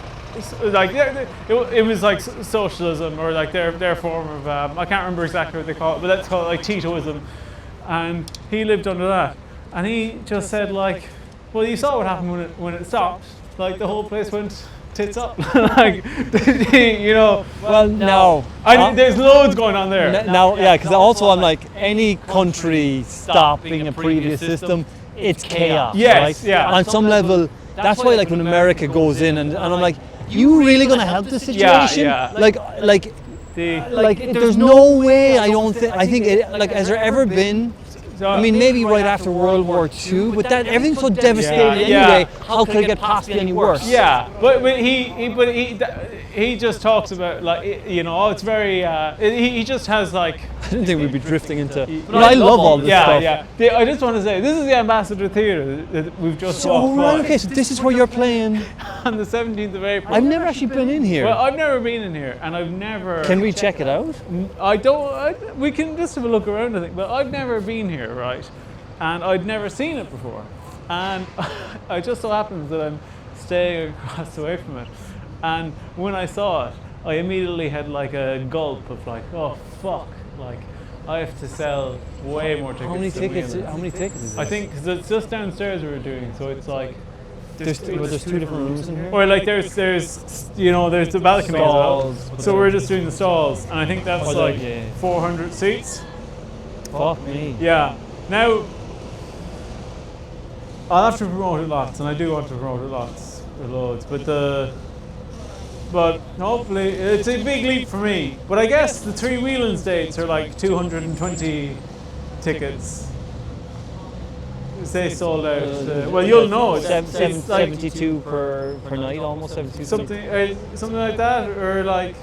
like it was like socialism, or like their form of I can't remember exactly what they call it, but let's call it like Titoism. And he lived under that, and he just said like, well, you saw what happened when it stopped. Like the whole place went tits up. Like, you know. Well, no. There's loads going on there. Now, yeah, because also I'm like, any country stopping a previous system, it's chaos. Yes, right? yeah. On some level, that's why like when America goes in and I'm like, you really gonna help the situation? Yeah. Like there's no way. I think it, like, has there ever been? I mean, maybe right after World War II, but that everything's so devastating anyway. How could it get possibly any worse? Yeah, but he just talks about, like, you know, it's very he just has like. I didn't think we'd be drifting into. But I love all this stuff. Yeah. I just want to say, this is the Ambassador Theatre that we've just walked by. Okay, so this is where you're playing on the 17th of April. I've never actually been in here. Well, I've never been in here, and I've never. Can we check it out? We can just have a look around, I think, but I've never been here, right? And I'd never seen it before, and it just so happens that I'm staying across the way from it. And when I saw it, I immediately had like a gulp of like, oh fuck, like I have to sell way more tickets. How many tickets is this? I think, because it's just downstairs we were doing, so it's like there's two different rooms in here. or like there's you know, there's the balcony as well. So we're just doing the stalls, and I think that's like 400 seats. Fuck me. Yeah. Now I'll have to promote it lots, and I do want to promote it lots, loads, but hopefully it's a big leap for me. But I guess the three Whelan's dates are like 220 tickets. They sold out. Well, you'll know. It's like 72 per night, almost 72. something like that, or like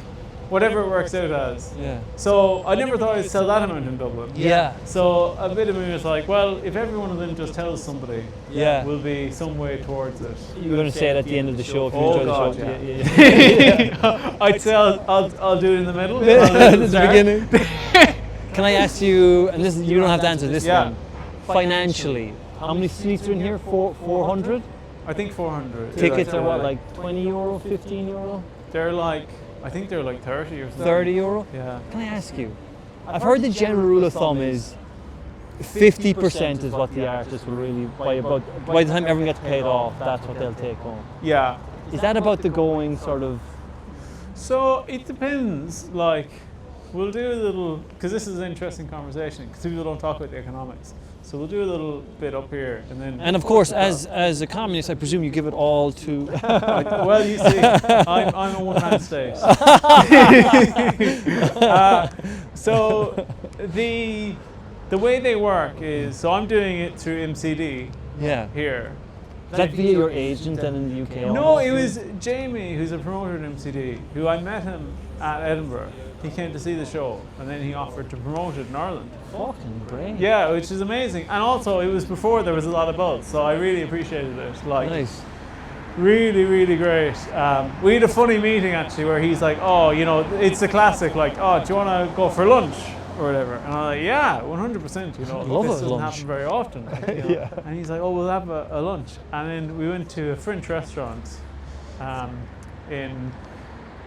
whatever it works out as. Yeah. So I never thought I'd sell that amount in Dublin. Yeah. So a bit of me was like, well, if every one of them just tells somebody, will be some way towards it. You're going to say it at the end of the show if you enjoy the show. Yeah. I'd say I'll do it in the middle. At the beginning. Can I ask you, and this you don't have to answer this one. Financially, how many seats are in here? 400? I think 400. Tickets are what, like 20 euro, 15 euro? They're like, I think they're like 30 or something. 30 euro? Yeah. Can I ask you? I've heard the general rule of thumb is 50% is what the artist will really, by the time everyone gets paid off, that's what they'll take home. Yeah. Is that about the going sort of? So it depends. Like, we'll do a little, because this is an interesting conversation, because people don't talk about the economics. So we'll do a little bit up here, and then. And of course, as a communist, I presume you give it all to. Well, you see, I'm a one-man state. So the way they work is, so I'm doing it through MCD. Yeah. Here. Is that via your agent then in the UK? No, it was Jamie, who's a promoter at MCD, who I met him at Edinburgh. He came to see the show, and then he offered to promote it in Ireland. Fucking great. Yeah, which is amazing. And also, it was before there was a lot of buzz, so I really appreciated it. Like, nice. Really, really great. We had a funny meeting actually, where he's like, "Oh, you know, it's the classic, like, oh, do you want to go for lunch or whatever?" And I'm like, "Yeah, 100%. You know, Love this doesn't lunch. happen very often." Like, you know? Yeah. And he's like, "Oh, we'll have a lunch." And then we went to a French restaurant in.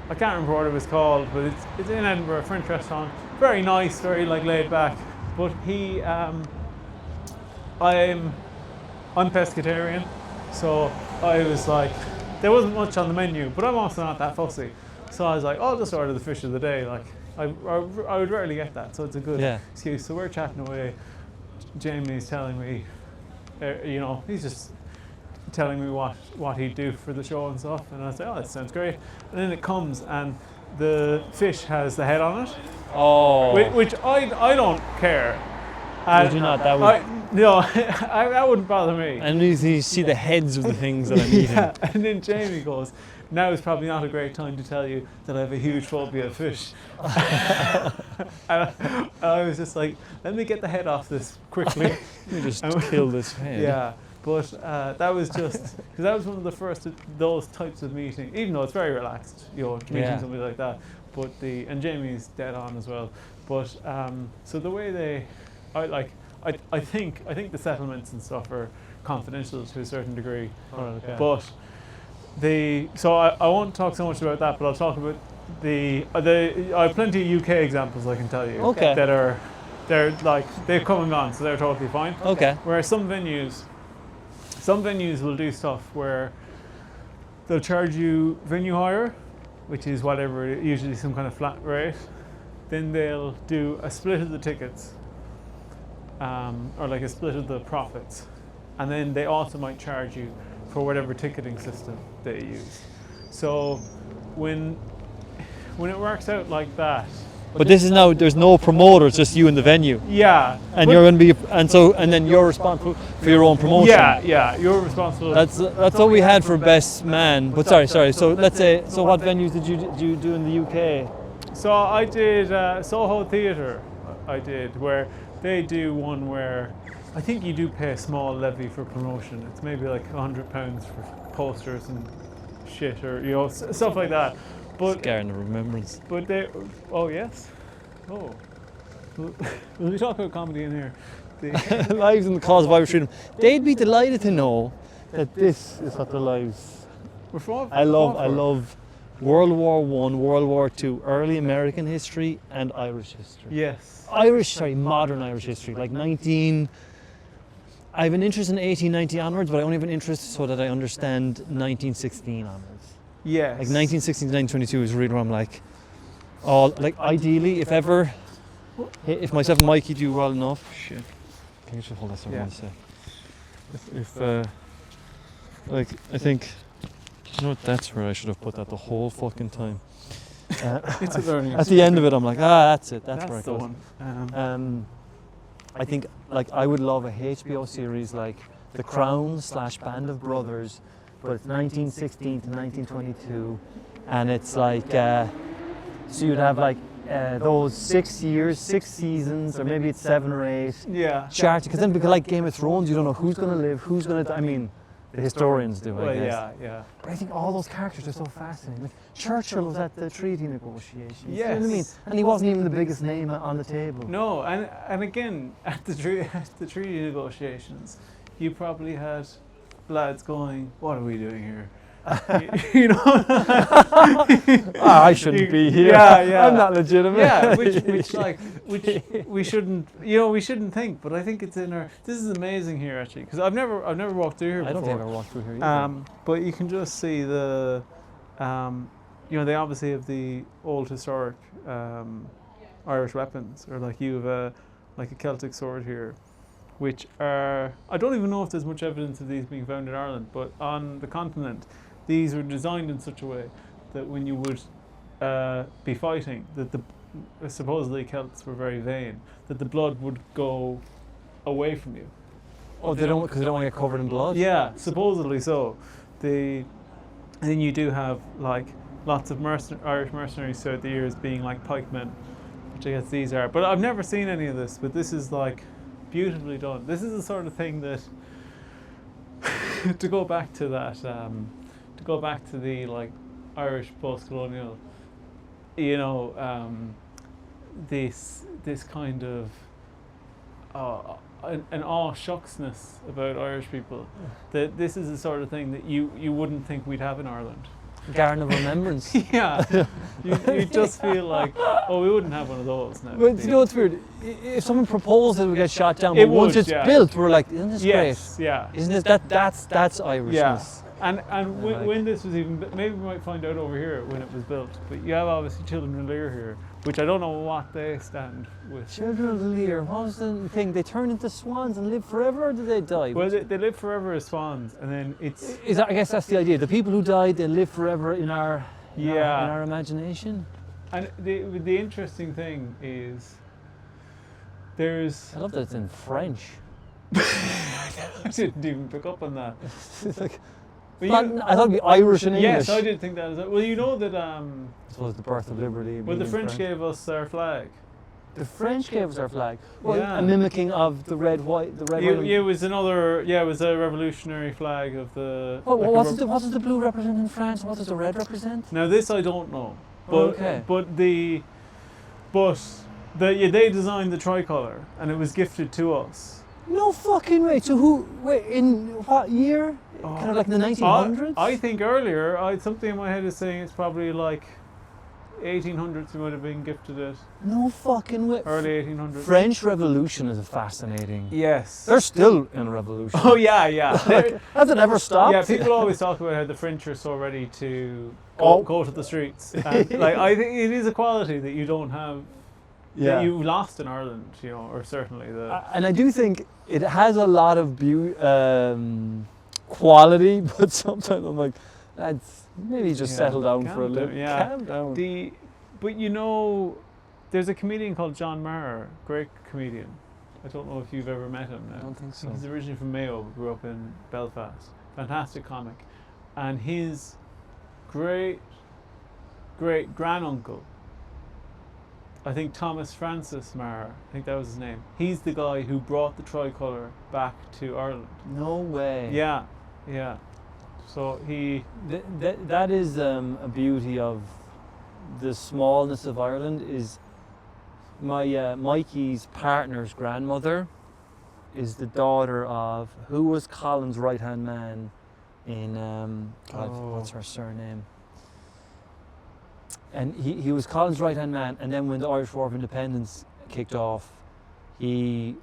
I can't remember what it was called, but it's in Edinburgh, a French restaurant. Very nice, very like laid back. But I'm pescatarian, so I was like, there wasn't much on the menu, but I'm also not that fussy. So I was like, I'll just order the fish of the day. Like I would rarely get that, so it's a good excuse. So we're chatting away. Jamie's telling me, you know, he's just telling me what he'd do for the show and stuff, and I say, oh, that sounds great. And then it comes, and the fish has the head on it. Oh. Which I don't care. I do not. That would. That wouldn't bother me. And you see the heads of the things that I'm eating. Yeah. And then Jamie goes, now is probably not a great time to tell you that I have a huge phobia of fish. And I was just like, let me get the head off this quickly. You just kill this head. Yeah. But that was just because that was one of the first of those types of meetings. Even though it's very relaxed, meeting Yeah. somebody like that. But and Jamie's dead on as well. But so the way I think the settlements and stuff are confidential to a certain degree. Okay. But so I won't talk so much about that, but I'll talk about I have plenty of UK examples I can tell you Okay. that they're like they've come and gone, so they're totally fine. Okay. Whereas some venues will do stuff where they'll charge you venue hire, which is whatever, usually some kind of flat rate. Then they'll do a split of the tickets, or like a split of the profits, and then they also might charge you for whatever ticketing system they use. So when it works out like that. But this is now, there's no promoter, it's just you in the venue. Yeah. And you're going to be, and then you're responsible for your own promotion. Yeah, you're responsible. That's what we had for best man. But sorry. So let's say, so what venues did you do in the UK? So I did Soho Theatre. I did where they do one where I think you do pay a small levy for promotion. It's maybe like £100 for posters and shit, or stuff like that. But Scaring the remembrance. But they, oh yes, oh. Will we talk about comedy in here? Lives in the cause of Irish freedom. They'd be delighted to know that this is what their lives. I love World War I, World War II, early American history and Irish history. Yes. Modern Irish history, like I have an interest in 1890 onwards, but I only have an interest so that I understand 1916 onwards. Yes. Like 1916 to 1922 is really where I'm like, ideally, if myself and Mikey do well enough. Shit. Can you just hold this for one sec? I think, that's where I should have put that the whole fucking time. It's a learning. At the end of it, I'm like, that's it. That's where I the go. one. I think, I would love a HBO series like The Crown / Band of Brothers, but it's 1916 to 1922, and it's like, so you'd have like those 6 years, 6 seasons, or maybe it's 7 or 8. Yeah. Charted, because then, like Game of Thrones, you don't know who's going to live, who's going to die. I mean, the historians do, I guess. Yeah. But I think all those characters are so fascinating. Like Churchill was at the treaty negotiations. Yes. You know what I mean? And he wasn't even the biggest name on the table. No, and again, at the treaty negotiations, you probably had lads going, "What are we doing here?" I shouldn't be here. Yeah. I'm not legitimate. Yeah, which we shouldn't, we shouldn't think. But I think it's in our. This is amazing here actually, because I've never walked through here before. I don't think I've ever walked through here either. But you can just see they obviously have the old historic Irish weapons, or like you have a Celtic sword here, which are, I don't even know if there's much evidence of these being found in Ireland, but on the continent, these were designed in such a way that when you would be fighting, that supposedly Celts were very vain, that the blood would go away from you. Oh, they don't, because they don't want to get covered in blood? Yeah, supposedly so. And then you do have like lots of Irish mercenaries throughout the years being like pikemen, which I guess these are. But I've never seen any of this, but this is like beautifully done. This is the sort of thing that, to go back to the like Irish post-colonial, this kind of an awe-shucksness about Irish people, that this is the sort of thing that you wouldn't think we'd have in Ireland. Garden of Remembrance. Yeah, you just feel like, we wouldn't have one of those now. But you know what's weird? If someone proposed it would get shot down, It but once would, it's built, we're like, isn't this Yes, great? yeah. Isn't it that's Irishness? Yeah. And when this was even, maybe we might find out over here when it was built, but you have obviously Children of Lear here, which I don't know what they stand with. Children of Lear, what was the thing? They turn into swans and live forever, or do they die? Well, they live forever as swans, and then it's... I guess that's the idea. The people who died, they live forever in our imagination. And the interesting thing is, there's... I love that it's in French. I didn't even pick up on that. It's like... I thought it'd be Irish and English. Yes, I did think that as well. Well, you know that... I suppose the birth of liberty. Well, the French gave us our flag. The French gave us our flag. Well, Yeah. a mimicking of the red, white, the red, white. Yeah, it was another. Yeah, it was a revolutionary flag of the. What, like a what does the blue represent in France? What does the red represent? Now this I don't know, but Okay. they designed the tricolour and it was gifted to us. No fucking way. So in what year? Kind of like in the 1900s? I think earlier. Something in my head is saying it's probably like 1800s. We might have been gifted it. No fucking way. Early 1800s. French Revolution is fascinating. Yes. They're still in a revolution. Oh yeah, yeah. Like, has it ever stopped? Yeah, people always talk about how the French are so ready to Oh. go to the streets. And, like, I think it is a quality that you don't have. Yeah. That you lost in Ireland, or certainly the. And I do think it has a lot of quality, but sometimes I'm like, lads, maybe just settle down for a calm little. down, yeah. Calm down. But there's a comedian called John Maher, great comedian. I don't know if you've ever met him now. I don't think so. He's originally from Mayo, grew up in Belfast. Fantastic comic. And his great granduncle, I think Thomas Francis Maher, I think that was his name. He's the guy who brought the tricolour back to Ireland. No way. Yeah, yeah. So he. That is a beauty of the smallness of Ireland. Is my Mikey's partner's grandmother is the daughter of who was Colin's right hand man in what's her surname? And he was Colin's right hand man, and then when the Irish War of Independence kicked off, he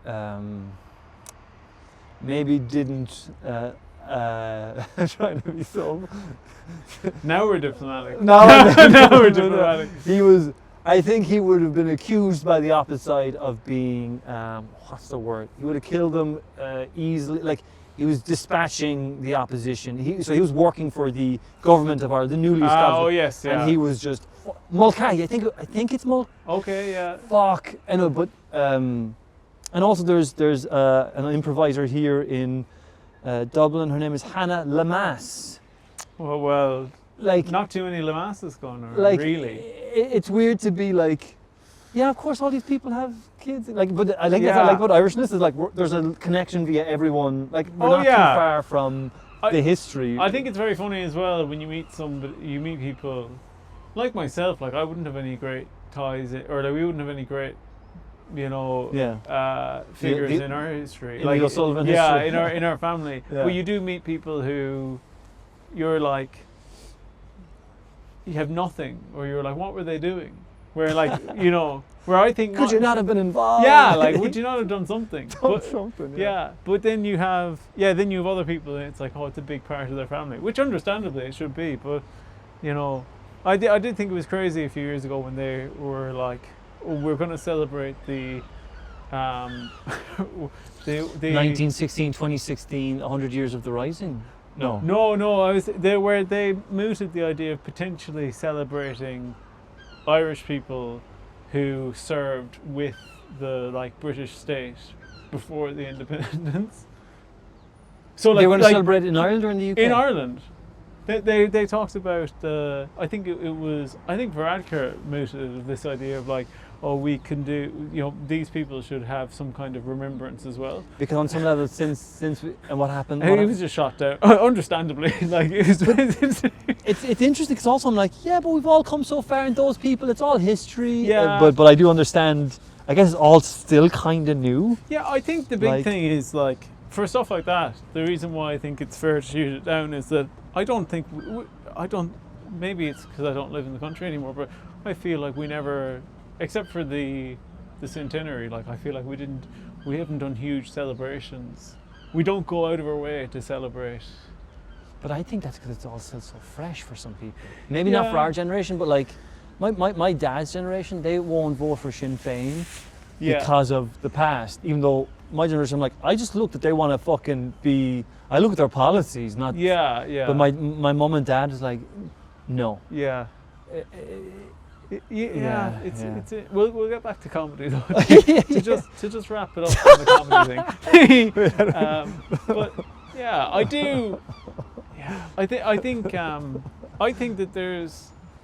maybe didn't. Trying to be so. Now we're diplomatic. Now we're diplomatic. He was. I think he would have been accused by the opposite side of being. What's the word? He would have killed them easily. Like he was dispatching the opposition. So he was working for the government of Ireland, the newly established. Oh yes, yeah. And he was just Mulcahy. I think it's Mulcahy. Okay, yeah. Fuck. Anyway, but and also there's an improviser here in Dublin. Her name is Hannah Lamass. Well, Like not too many Lamasses going around, like really. It's weird to be like, yeah, of course all these people have kids. Like, but I think that's what I Yeah. like about Irishness is like there's a connection via everyone. Like we're not too yeah. far from the history. I think it's very funny as well when you meet people like myself. Like I wouldn't have any great ties, or like we wouldn't have any great, figures in our history. in Like the O'Sullivan yeah, history. in our family. Yeah. But you do meet people who you're like, you have nothing, or you're like, what were they doing? Where like where I think Could you not have been involved? Yeah, like would you not have done something? something? Yeah, but then you have other people, and it's like, oh, it's a big part of their family, which understandably it should be. But I did think it was crazy a few years ago when they were like, oh, we're going to celebrate the 1916, 2016, 100 years of the Rising. No. where they mooted the idea of potentially celebrating Irish people who served with the British state before the independence. So They were going to celebrate it in Ireland or in the UK? in Ireland. They talked about I think Varadkar mooted this idea of like, oh, we can do, these people should have some kind of remembrance as well. Because on some level, since and what happened? He was just shot down, understandably. Like it was, It's interesting because also I'm like, yeah, but we've all come so far, and those people, it's all history. Yeah. But I do understand. I guess it's all still kind of new. Yeah, I think the big thing is like, for stuff like that, the reason why I think it's fair to shoot it down is that I don't think maybe it's because I don't live in the country anymore, but I feel like we never, except for the centenary, like I feel like we haven't done huge celebrations. We don't go out of our way to celebrate. But I think that's because it's all still so fresh for some people. Maybe not for our generation, but like my dad's generation, they won't vote for Sinn Féin because of the past. Even though my generation, I'm like, I just look that they want to fucking be. I look at their policies, not. Yeah. But my mum and dad is like, no. Yeah. It's we'll get back to comedy though to just wrap it up on the comedy thing. But yeah, I do. Yeah, I think that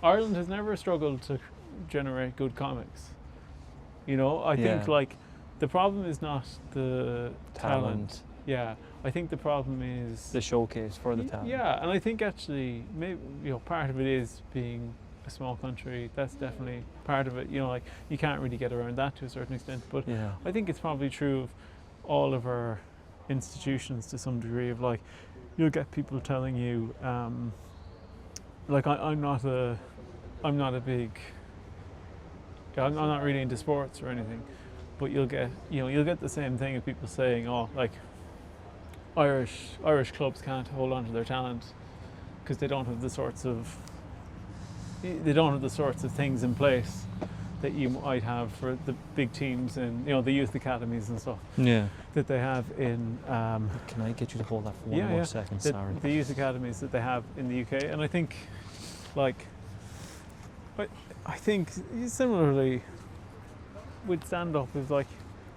Ireland has never struggled to generate good comics. You know, I think Yeah. like the problem is not the talent. Talent. Yeah, I think the problem is The showcase for the talent. Yeah, and I think actually maybe part of it is being a small country. That's definitely part of it. You know, like you can't really get around that to a certain extent. But Yeah. I think it's probably true of all of our institutions to some degree. Of like, you'll get people telling you, like I'm not a big. I'm not really into sports or anything, but you'll get the same thing of people saying, oh, like Irish clubs can't hold on to their talent because they don't have the sorts of things in place that you might have for the big teams and the youth academies and stuff Yeah. that they have in Can I get you to hold that for one more second? Sorry. the youth academies that they have in the UK. And I think I think similarly with stand-up is like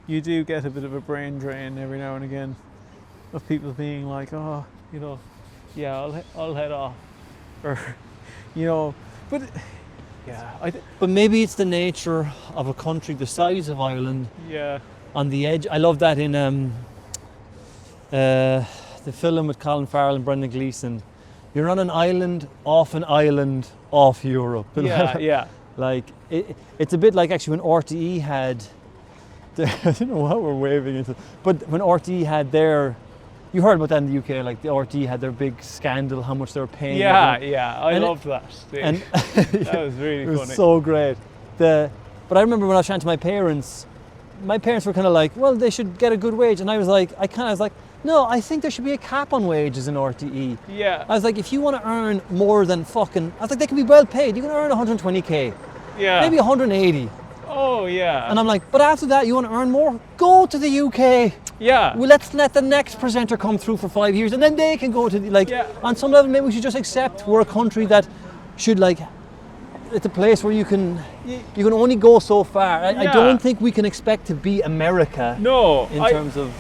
you do get a bit of a brain drain every now and again of people being like, oh, yeah, I'll head off, or but yeah, But maybe it's the nature of a country the size of Ireland, yeah, on the edge. I love that in the film with Colin Farrell and Brendan Gleeson. You're on an island off Europe. yeah. Like it's a bit like actually when RTE had I don't know what we're waving into, but when RTE had their, you heard about that in the UK, like the RTE had their big scandal, how much they were paying. Yeah, everyone. I loved that. And that was really it was funny. so great. But I remember when I was chatting to my parents were kind of like, well, they should get a good wage, and I was like, no, I think there should be a cap on wages in RTE. Yeah. I was like, if you want to earn more than they can be well paid. You can earn 120k, Yeah. maybe 180. Oh yeah. And I'm like, but after that, you want to earn more? Go to the UK. Yeah. Well, let's let the next presenter come through for 5 years, and then they can go to on some level, maybe we should just accept we're a country that should it's a place where you can only go so far. I don't think we can expect to be America. No. In terms of,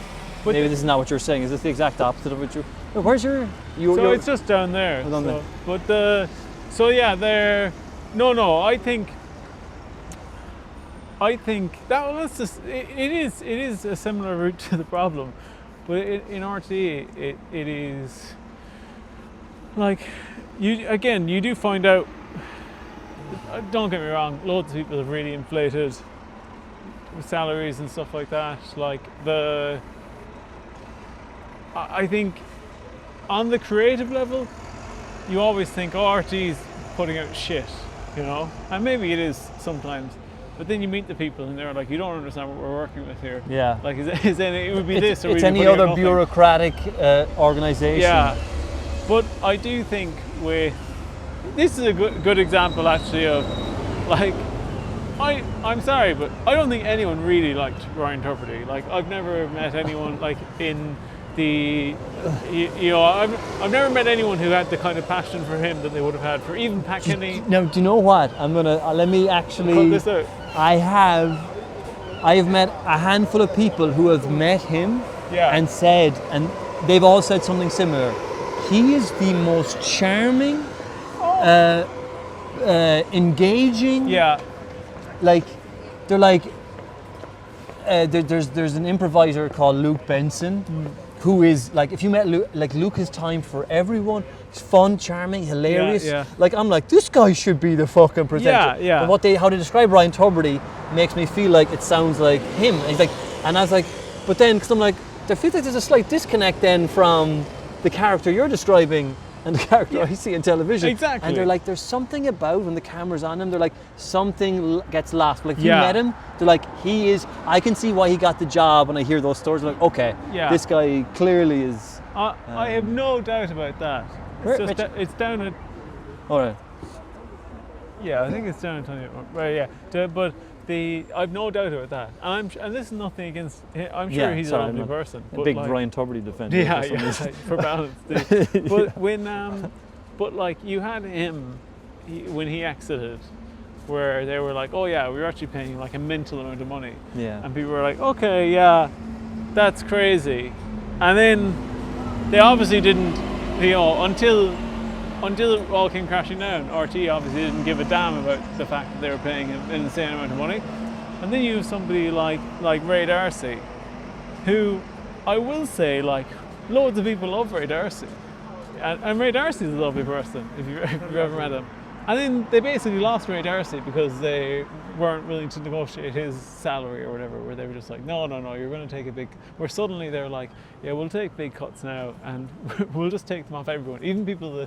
but maybe this is not what you're saying. Is this the exact opposite of what you're? Where's your? So it's just down there. Down there. But they're. No. I think that it is a similar route to the problem, but in RTE it is like you do find out. Don't get me wrong, loads of people have really inflated salaries and stuff like that. I think on the creative level, you always think, oh, RTE's putting out shit, and maybe it is sometimes. But then you meet the people and they're like, you don't understand what we're working with here. Yeah. Like, it would be this or it's any other bureaucratic organisation. Yeah. But I do think this is a good example actually of, like, I'm sorry, but I don't think anyone really liked Ryan Tubridy. Like, I've never met anyone like in the, I've never met anyone who had the kind of passion for him that they would have had for even Pat Kenny. Now, do you know what? I'm gonna let me actually. Cut this out. I have met a handful of people who have met him and they've all said something similar. He is the most charming, engaging. Yeah. Like, they're like. There's an improviser called Luke Benson, who is like, if you met Luke, Luke has time for everyone. He's fun, charming, hilarious. Yeah. Like, I'm like, this guy should be the fucking presenter. Yeah. But how they describe Ryan Tubridy makes me feel like it sounds like him. And he's like, and I was like, but then, because I'm like, there feels like there's a slight disconnect then from the character you're describing and the character I see in television. Exactly. And they're like, there's something about when the camera's on him, they're like, something gets lost. Like, if you met him, they're like, I can see why he got the job. When I hear those stories, I'm like, okay, this guy clearly is. I have no doubt about that. It's down at. All right. Yeah, I think it's down at right. Yeah, but I've no doubt about that. And this is nothing against him. I'm sure he's a lovely person. A big Ryan Tubridy defender. Yeah, for balance. But but like you had him when he exited, where they were like, oh yeah, we were actually paying like a mental amount of money. Yeah. And people were like, okay, yeah, that's crazy. And then they obviously didn't, until it all came crashing down. RT obviously didn't give a damn about the fact that they were paying him an insane amount of money. And then you have somebody like Ray D'Arcy, who I will say, like, loads of people love Ray D'Arcy. And Ray D'Arcy is a lovely person, if you've ever met him. And then they basically lost Ray D'Arcy because they weren't willing to negotiate his salary or whatever, where they were just like, no, you're going to take a big... Where suddenly they're like, yeah, we'll take big cuts now, and we'll just take them off everyone, even people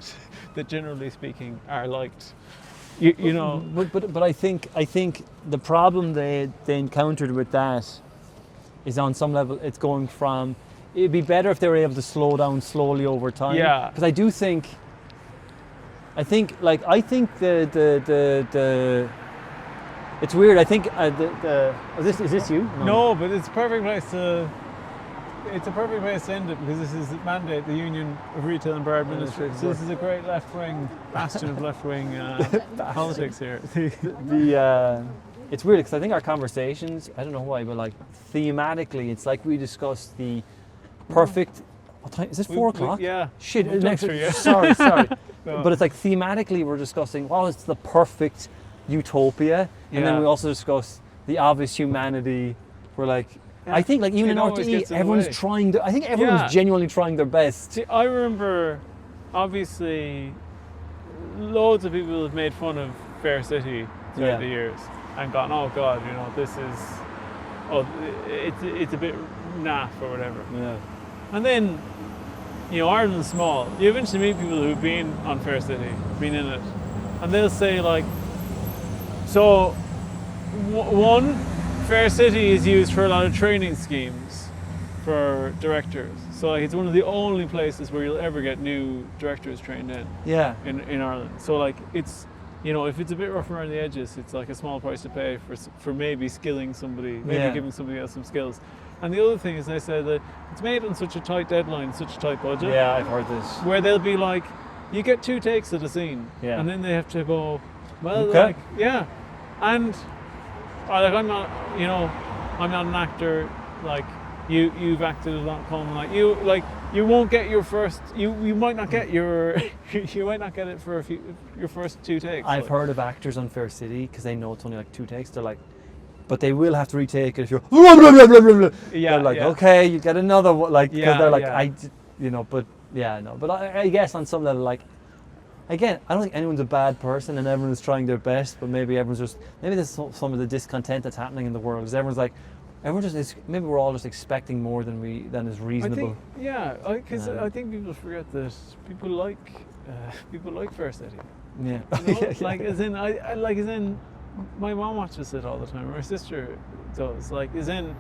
that generally speaking are liked. You know. But I think the problem they encountered with that is on some level it's going from, it'd be better if they were able to slow down slowly over time. Yeah. Because I think the it's weird. I think is this you? No, but it's a perfect place to. It's a perfect place to end it because this is the mandate, the Union of Retail and Bar Administrators. So this is a great left-wing bastion of left-wing politics here. It's weird because I think our conversations, I don't know why, but like thematically, it's like we discussed the perfect. What time is this? 4 o'clock? Yeah. Shit. Yeah. Sorry. No. But it's like thematically, we're discussing it's the perfect utopia, and then we also discuss the obvious humanity. We're like. Yeah. I think like even in RTE, everyone's trying. I think everyone's genuinely trying their best. See, I remember, obviously, loads of people have made fun of Fair City throughout the years and gone, oh God, you know, this is, it's a bit naff or whatever. Yeah. And then, you know, Ireland's small. You eventually meet people who've been on Fair City, been in it, and they'll say like, so, one. Fair City is used for a lot of training schemes for directors. So like, it's one of the only places where you'll ever get new directors trained in. Yeah. In Ireland. So like it's, you know, if it's a bit rough around the edges, it's like a small price to pay for maybe skilling somebody, maybe giving somebody else some skills. And the other thing is they said that it's made on such a tight deadline, such a tight budget. Yeah, I've heard this. Where they'll be like, you get 2 takes of the scene. Yeah. And then they have to go, well, okay. like, yeah. And like I'm not an actor like you've acted a lot, Colman. Like you won't get your first. You might not get your. You might not get it for your first 2 takes. I've heard of actors on Fair City because they know it's only like 2 takes. They're like, but they will have to retake it if you're. Yeah. They're like, okay, you get another one. Like, because they're like, yeah. But yeah, no. But I guess on some level, like. Again, I don't think anyone's a bad person and everyone's trying their best, but maybe there's some of the discontent that's happening in the world. Because maybe we're all just expecting more than is reasonable. I think people forget that people like Fair City. Yeah. You know? Like as in my mom watches it all the time. Or my sister does. Like as in,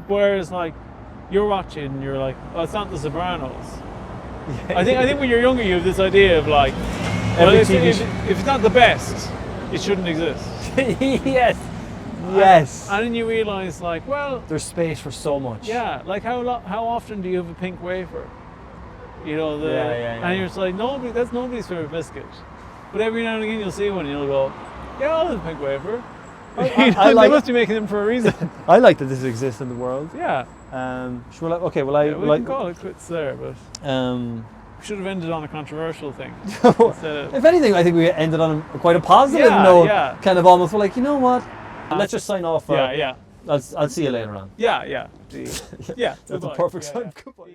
whereas like you're watching, and you're like, oh, it's not The Sopranos. I think when you're younger, you have this idea of like, well, if it's not the best, it shouldn't exist. Yes. And then you realise, like, well, there's space for so much. Yeah. Like how often do you have a pink wafer? You know and you're just like, that's nobody's favorite biscuit. But every now and again you'll see one and you'll go, yeah, I'll have a pink wafer. They must be making them for a reason. I like that this exists in the world. Yeah. We can call it quits there, but we should have ended on a controversial thing. If anything, I think we ended on quite a positive note. Yeah. Kind of almost like, you know what? Let's just sign off. Yeah. I'll see you later on. Yeah. That's a perfect sign. Goodbye.